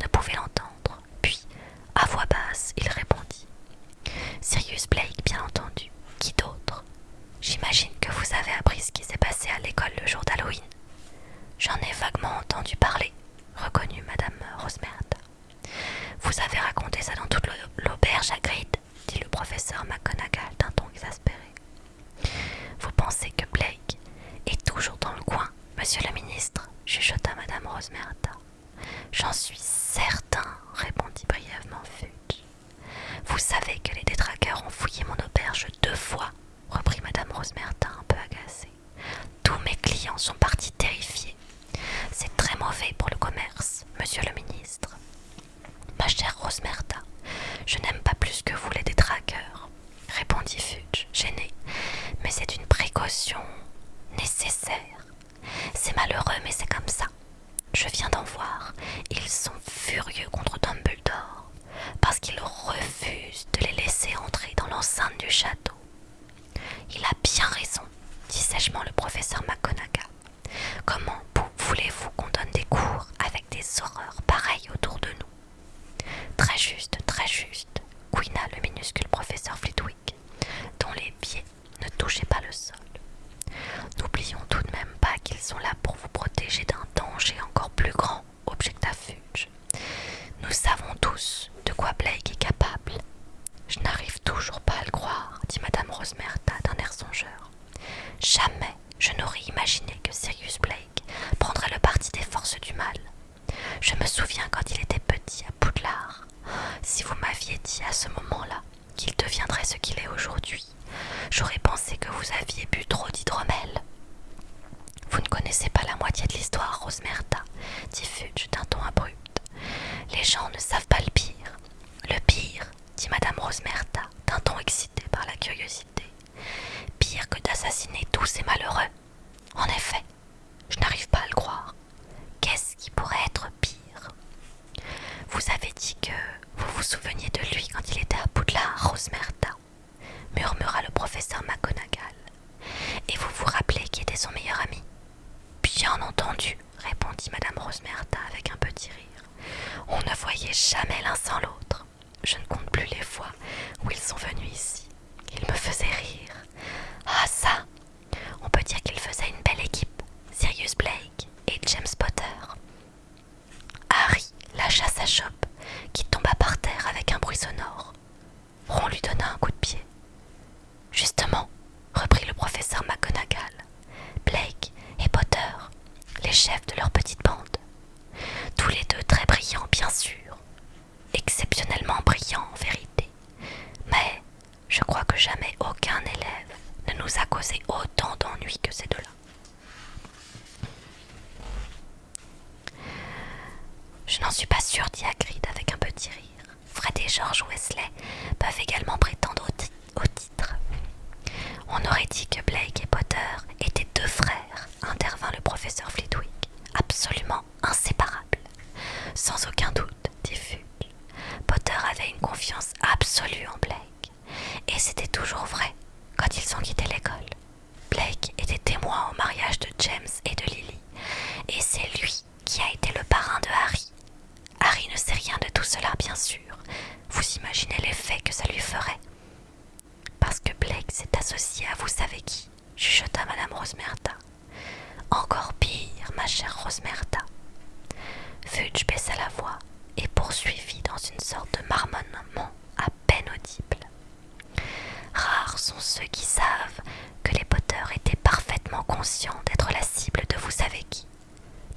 ne pouvait l'entendre. Puis, à voix basse, il répondit. Sirius Black, bien entendu. Qui d'autre? J'imagine que vous avez appris ce qui s'est passé à l'école le jour d'Halloween. J'en ai vaguement entendu parler, reconnut madame Rosmerta. Vous avez raconté ça dans toute l'auberge à Hagrid, dit le professeur McGonagall d'un ton exaspéré. Vous pensez que Blake est toujours dans le coin, monsieur le ministre, chuchota madame Rosmerta. J'en suis certain, répondit brièvement Fudge. Vous savez que les détraqueurs ont fouillé mon auberge 2 fois, reprit madame Rosmerta un peu agacée. Tous mes clients sont partis terrifiés. C'est très mauvais pour le commerce, monsieur le ministre. Ma chère Rosmerta, je n'aime pas plus que vous les détraqueurs, répondit Fudge, gêné, mais c'est une précaution nécessaire. C'est malheureux, mais c'est comme ça. Je viens d'en voir. Ils sont furieux contre Dumbledore. parce qu'il refuse de les laisser entrer dans l'enceinte du château. Il a bien raison, dit sèchement le professeur McGonagall. Comment voulez-vous qu'on donne des cours avec des horreurs pareilles autour de nous? Très juste, couina le minuscule professeur Flitwick, dont les pieds ne touchaient pas le sol. N'oublions tout de même pas qu'ils sont là pour vous protéger d'un danger encore plus grand, objecta Fudge. Nous savons tous de quoi Blake est capable. Je n'arrive toujours pas à le croire, dit Madame Rosmerta d'un air songeur. Jamais je n'aurais imaginé que Sirius Blake prendrait le parti des forces du mal. Je me souviens quand il était petit à Poudlard. Si vous m'aviez dit à ce moment-là qu'il deviendrait ce qu'il est aujourd'hui, j'aurais pensé que vous aviez bu trop d'hydromel. Vous ne connaissez pas la moitié de l'histoire, Rosmerta, dit Fudge d'un ton abrupt. Les gens ne savent pas le pire. Le pire, dit Madame Rosmerta d'un ton excité par la curiosité. Pire que d'assassiner tous ces malheureux. En effet, je n'arrive pas à le croire. Qu'est-ce qui pourrait être pire? Vous avez dit que vous vous souveniez de lui quand il était à Poudlard, Rosmerta, murmura le professeur McGonagall. Et vous vous rappelez qui était son meilleur ami? Bien entendu, répondit Madame Rosmerta avec un petit rire. On ne voyait jamais l'un sans l'autre. Je ne compte plus les fois où ils sont venus ici. Ils me faisaient rire. Ah ça, on peut dire qu'ils faisaient une belle équipe, Sirius Blake et James Potter. Harry lâcha sa chope, qui tomba par terre avec un bruit sonore. Ron lui donna un coup de pied. Justement, reprit le professeur McGonagall, Blake et Potter, les chefs de leur petite bande. Tous les deux très brillants, bien sûr. Exceptionnellement brillants, en vérité. Mais je crois que jamais aucun élève ne nous a causé autant d'ennuis que ces deux-là. Je n'en suis pas sûre, dit Hagrid avec un petit rire. Fred et George Weasley peuvent également prétendre au titre. On aurait dit que Blake et Potter étaient deux frères, intervint le professeur Flitwick, absolument inséparables. Sans aucun doute, dit Fudge. Potter avait une confiance absolue en Blake, et c'était toujours vrai quand ils ont quitté l'école. Blake était témoin au mariage de James et de Lily, et c'est lui qui a été le parrain de Harry. Harry ne sait rien de tout cela, bien sûr. Vous imaginez l'effet que ça lui ferait. Parce que Blake s'est associé à vous savez qui, chuchota Madame Rosmerta. Encore pire, ma chère Rosmerta. Fudge baissa la voix et poursuivit dans une sorte de marmonnement à peine audible. Rares sont ceux qui savent que les Potter étaient parfaitement conscients d'être la cible de vous savez qui.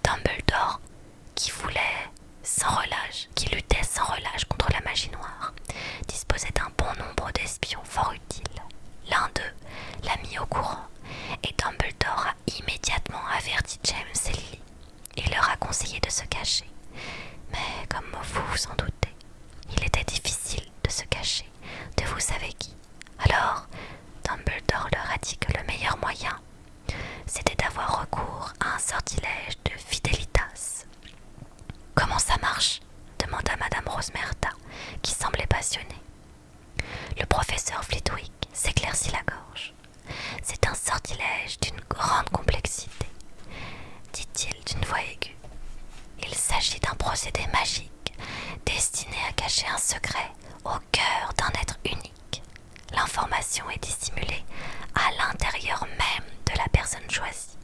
Dumbledore, qui luttait sans relâche contre la magie noire, disposait d'un bon nombre d'espions fort utiles. L'un d'eux l'a mis au courant, et Dumbledore a immédiatement averti James et Lily, et leur a conseillé de se cacher. Mais comme vous vous en doutez, il était difficile de se cacher de vous savez qui. Alors, Dumbledore leur a dit que le meilleur moyen, c'était d'avoir recours à un sortilège de Fidelitas. Comment ça marche? Demanda Madame Rosmerta, qui semblait passionnée. Le professeur Flitwick s'éclaircit la gorge. C'est un sortilège d'une grande complexité, dit-il d'une voix aiguë. Il s'agit d'un procédé magique destiné à cacher un secret au cœur d'un être unique. L'information est dissimulée à l'intérieur même de la personne choisie,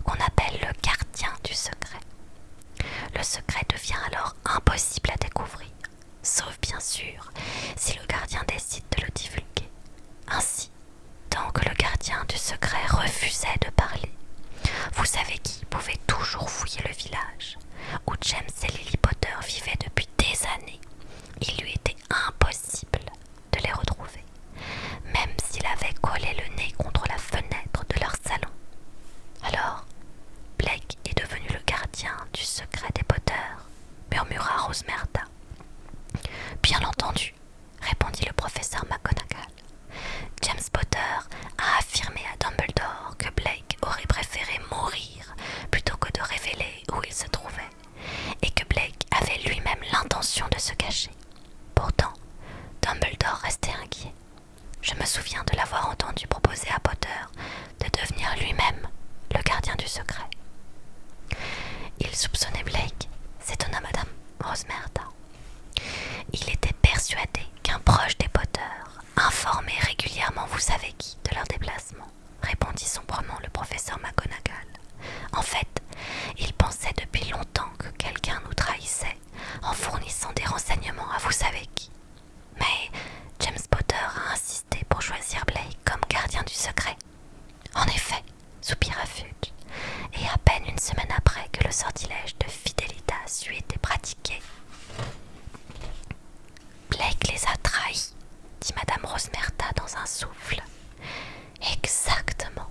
qu'on appelle le gardien du secret. Le secret devient alors impossible à découvrir, sauf bien sûr si le gardien décide de le divulguer. Ainsi, tant que le gardien du secret refusait de parler, vous savez qui pouvait toujours fouiller le village où James et Lily Potter vivaient depuis des années. Il lui était impossible de les retrouver, même s'il avait collé le nez contre la fenêtre de leur salon. Alors, Blake est devenu le gardien du secret des Potter, murmura Rosmerta. Bien entendu, répondit le professeur McGonagall. James Potter a affirmé à Dumbledore que Blake aurait préféré mourir plutôt que de révéler où il se trouvait, et que Blake avait lui-même l'intention de se cacher. secret. Il soupçonnait Blake, s'étonna Madame Rosmerta. Il était persuadé qu'un proche des Potter informait régulièrement vous savez qui de leur déplacement, répondit sombrement le professeur McGonagall. En fait, il pensait depuis longtemps que quelqu'un nous trahissait en fournissant des renseignements à vous savez qui. Mais James Potter a insisté pour choisir Blake comme gardien du secret. En effet, soupira Fudge, et à peine une semaine après que le sortilège de Fidelitas eut été pratiqué. Blake les a trahis, dit Madame Rosmerta dans un souffle. Exactement.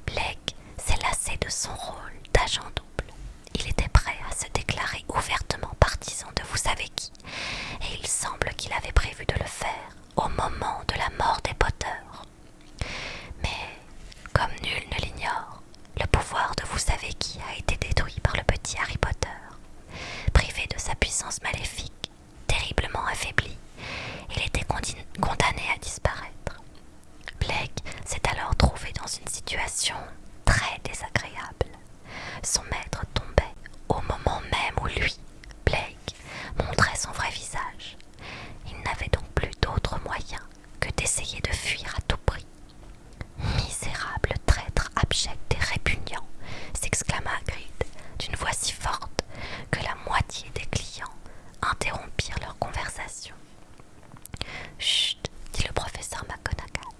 Blake s'est lassé de son rôle d'agent double. Il était prêt à se déclarer ouvertement partisan de vous savez qui, et il semble qu'il avait prévu de le faire au moment de la mort des Potter. Mais, comme nul ne l'ignore, le pouvoir de vous savez qui a été détruit par le petit Harry Potter. Privé de sa puissance maléfique, terriblement affaibli, il était condamné à disparaître. Blake s'est alors trouvé dans une situation très désagréable. Son maître tombait au moment même où lui, Blake, montrait son vrai visage. Il n'avait donc plus d'autre moyen que d'essayer de fuir à tout prix. Misérable traître abject et répugnant, s'exclama Hagrid d'une voix si forte que la moitié des clients interrompirent leur conversation. Chut, dit le professeur McGonagall.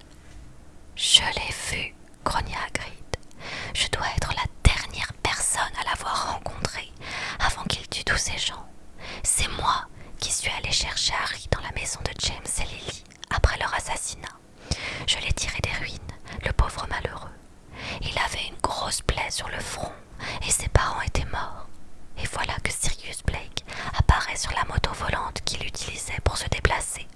Je l'ai vu, grogna Hagrid. Je dois être la dernière personne à l'avoir rencontré avant qu'il tue tous ces gens. C'est moi qui suis allé chercher Harry dans la maison de James et Lily après leur assassinat. Je l'ai tiré des ruines, le pauvre malheureux. Il avait une grosse plaie sur le front et ses parents étaient morts. Et voilà que Sirius Black apparaît sur la moto volante qu'il utilisait pour se déplacer.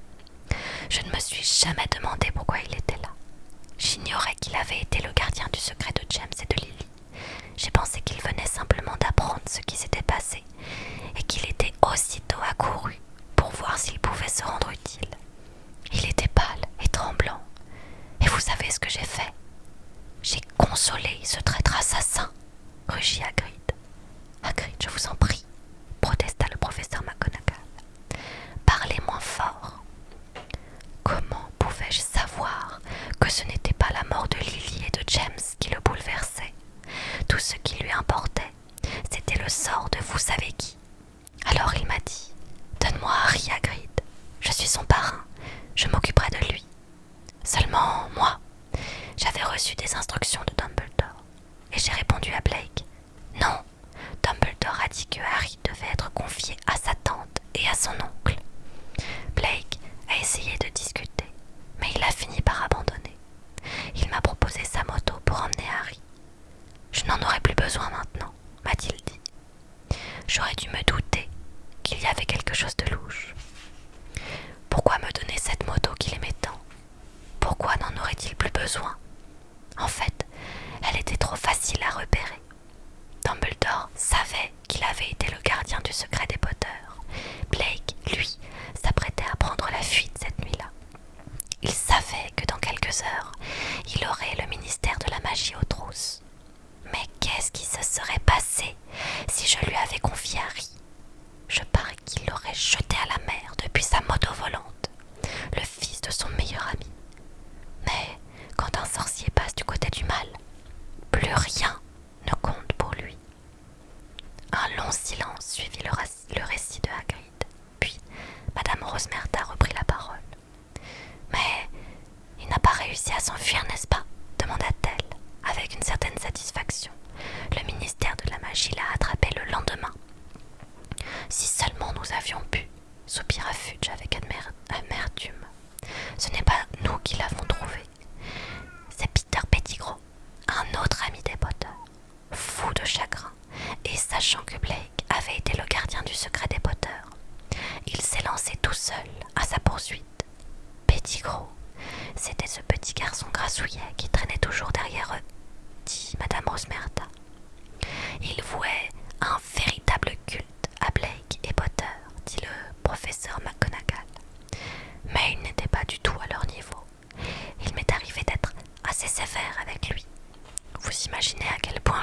Je ne me suis jamais demandé pourquoi il était là. J'ignorais qu'il avait été le gardien du secret de James et de Lily. J'ai pensé qu'il venait simplement d'apprendre ce qui s'était passé et qu'il était aussitôt accouru pour voir s'il pouvait se rendre utile. Il était pâle et tremblant. Et vous savez ce que j'ai fait? J'ai consolé ce traître assassin, rugit Hagrid. Hagrid, je vous en prie, protesta le professeur McGonagall. Parlez moins fort. Comment pouvais-je savoir que ce n'était pas la mort de Lily et de James qui le bouleversait? Tout ce qui lui importait, c'était le sort de vous savez qui. Alors il m'a dit, donne-moi Harry, Hagrid. Je suis son parrain, je m'occuperai de lui. Seulement, moi, j'avais reçu des instructions de Dumbledore, et j'ai répondu à Blake. Non, Dumbledore a dit que Harry devait être confié à sa tante et à son oncle. Blake a essayé de discuter, mais il a fini par abandonner. Il m'a proposé sa moto pour emmener Harry. Je n'en aurais plus besoin maintenant, m'a-t-il dit. J'aurais dû me douter qu'il y avait quelque chose de louche. Pourquoi me donner cette moto qu'il aimait tant? Pourquoi n'en aurait-il plus besoin? En fait, elle était trop facile à repérer. Dumbledore savait qu'il avait été le gardien du secret des Potter. Blake, lui, s'apprêtait à prendre la fuite cette nuit-là. Il savait que dans quelques heures, il aurait le ministère de la magie aux trousses. Mais qu'est-ce qui se serait passé si je lui avais confié Harry? Je parie qu'il l'aurait jeté à la mer depuis sa moto volante, le fils de son meilleur ami. Mais quand un sorcier passe du côté du mal, plus rien ne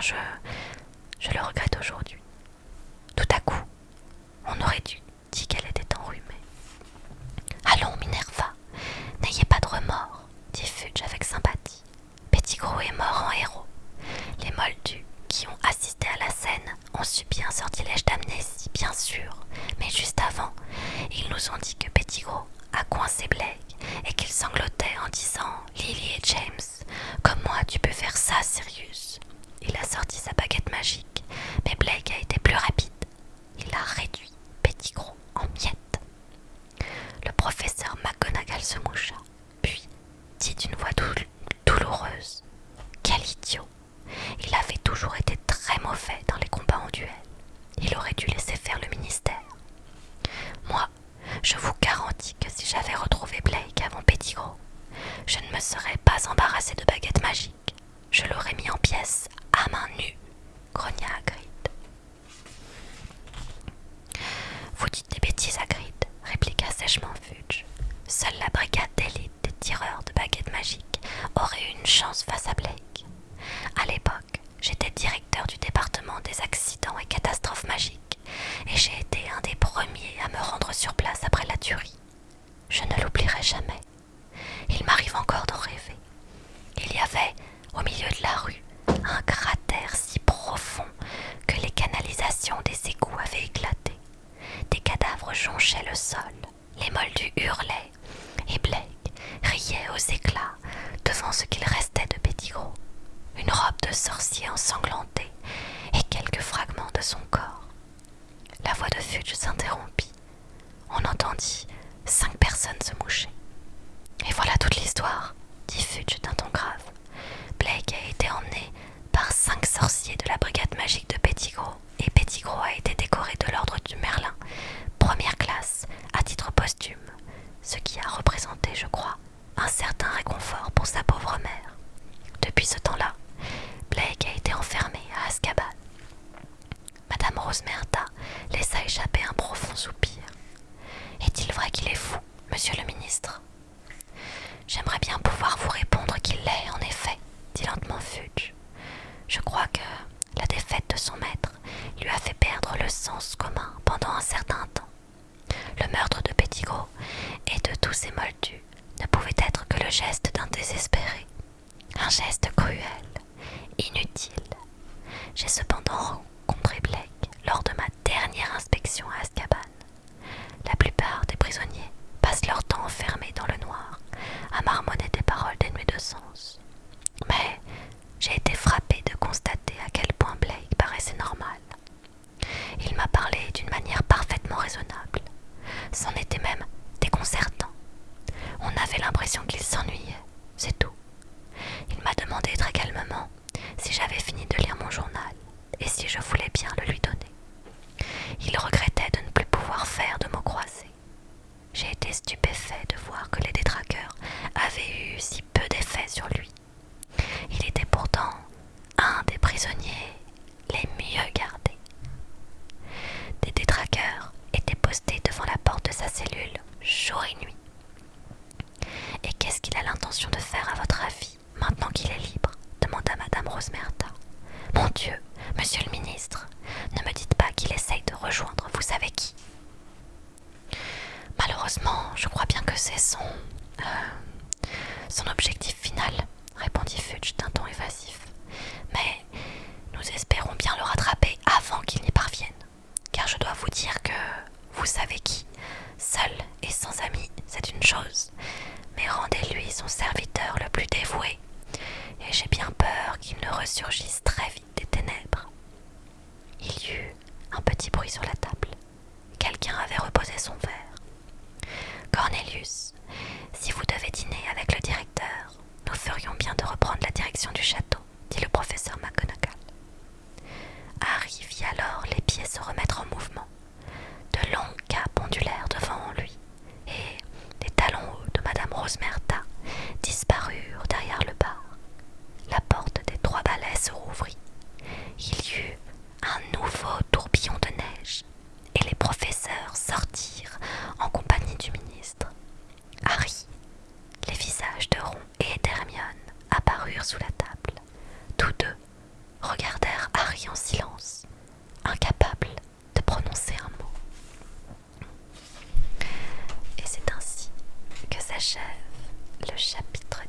je le regrette aujourd'hui. Tout à coup, on aurait dit qu'elle était enrhumée. Allons, Minerva, n'ayez pas de remords, dit Fudge avec sympathie. Pettigrew est mort en héros. Les moldus qui ont assisté à la scène ont subi un sortilège d'amnésie, bien sûr, mais juste avant, ils nous ont dit que Pettigrew a coincé Blake et qu'il sanglotait en disant « Lily et James, comme moi tu peux faire ça, Sirius ?» Il a sorti sa baguette magique, mais Blake a été plus rapide. Il a réduit Pettigrew en miettes. Le professeur McGonagall se moucha, puis dit d'une voix douloureuse « Quel idiot! Il avait toujours été très mauvais dans les combats en duel. Il aurait dû laisser faire le ministère. Moi, je vous garantis que si j'avais retrouvé Blake avant Pettigrew, je ne me serais pas embarrassé de baguette magique. Je l'aurais mis en pièces à main nue, grogna Hagrid. Vous dites des bêtises, Hagrid, répliqua sèchement Fudge. Seule la brigade d'élite des tireurs de baguettes magiques aurait eu une chance face à Blake. À l'époque, j'étais directeur du département des accidents et catastrophes magiques, et j'ai été un des premiers à me rendre sur place après la tuerie. Je ne l'oublierai jamais. Il m'arrive encore d'en rêver. Il y avait, au milieu de la rue, un cratère si profond que les canalisations des égouts avaient éclaté. Des cadavres jonchaient le sol, les moldus hurlaient, et Blake riait aux éclats devant ce qu'il restait de Pettigrew. Une robe de sorcier ensanglantée et quelques fragments de son corps. La voix de Fudge s'interrompit. On entendit 5 personnes se moucher. Et voilà toute l'histoire, dit Fudge d'un ton grave. Blake a été emmené par 5 sorciers de la brigade magique de Pettigrew, et Pettigrew a été décoré de l'ordre du Merlin, première classe, à titre posthume, ce qui a représenté, je crois, un certain réconfort pour sa pauvre mère. Depuis ce temps-là, Blake a été enfermé à Azkaban. Madame Rosmerta laissa échapper un profond soupir. Est-il vrai qu'il est fou, monsieur le ministre? J'aimerais bien pouvoir vous répondre qu'il l'est, en effet, dit lentement Fudge. Je crois que la défaite de son maître lui a fait perdre le sens commun pendant un certain temps. Le meurtre de Pettigrew et de tous ces moldus ne pouvait être que le geste d'un désespéré. Un geste cruel, inutile. J'ai cependant rencontré Blake lors de ma dernière inspection à Azkaban. La plupart des prisonniers passent leur temps enfermés dans le noir, à marmonner des paroles dénuées de sens. Mais j'ai été frappée de constater à quel point Blake paraissait normal. Il m'a parlé d'une manière parfaitement raisonnable. C'en était même déconcertant. On avait l'impression qu'il s'ennuyait, c'est tout. Il m'a demandé très calmement si j'avais fini de lire mon journal et si je voulais bien le lui donner. Il regrettait de ne plus pouvoir faire de mots croisés. J'ai été stupéfait de voir que les détraqueurs avaient eu si peu d'effet sur lui. Il était pourtant un des prisonniers les mieux gardés. Des détraqueurs étaient postés devant la porte de sa cellule jour et nuit. Et qu'est-ce qu'il a l'intention de faire à votre avis, maintenant qu'il est libre? Demanda Madame Rosmerta. Mon Dieu, monsieur le ministre, ne me dites pas qu'il essaye de rejoindre vous savez qui. Malheureusement, je crois bien que c'est son objectif final, répondit Fudge d'un ton évasif. Mais nous espérons bien le rattraper avant qu'il n'y parvienne. Car je dois vous dire que vous savez qui, seul et sans amis, c'est une chose. Mais rendez-lui son serviteur le plus dévoué, et j'ai bien peur qu'il ne ressurgisse très vite des ténèbres. Il y eut un petit bruit sur la table. Quelqu'un avait reposé son verre. Cornelius, si vous devez dîner avec le directeur, nous ferions bien de reprendre la direction du château, dit le professeur McGonagall. Harry vit alors les pieds se remettre en mouvement. De longues capes ondulèrent devant lui, et les talons hauts de Madame Rosmerta disparurent derrière le bar. La porte des 3 balais se rouvrit. Il y eut un nouveau tourbillon de neige, et les professeurs sortirent en compagnie du ministre. Harry, les visages de Ron et d'Hermione apparurent sous la table. Tous deux regardèrent s'achève le chapitre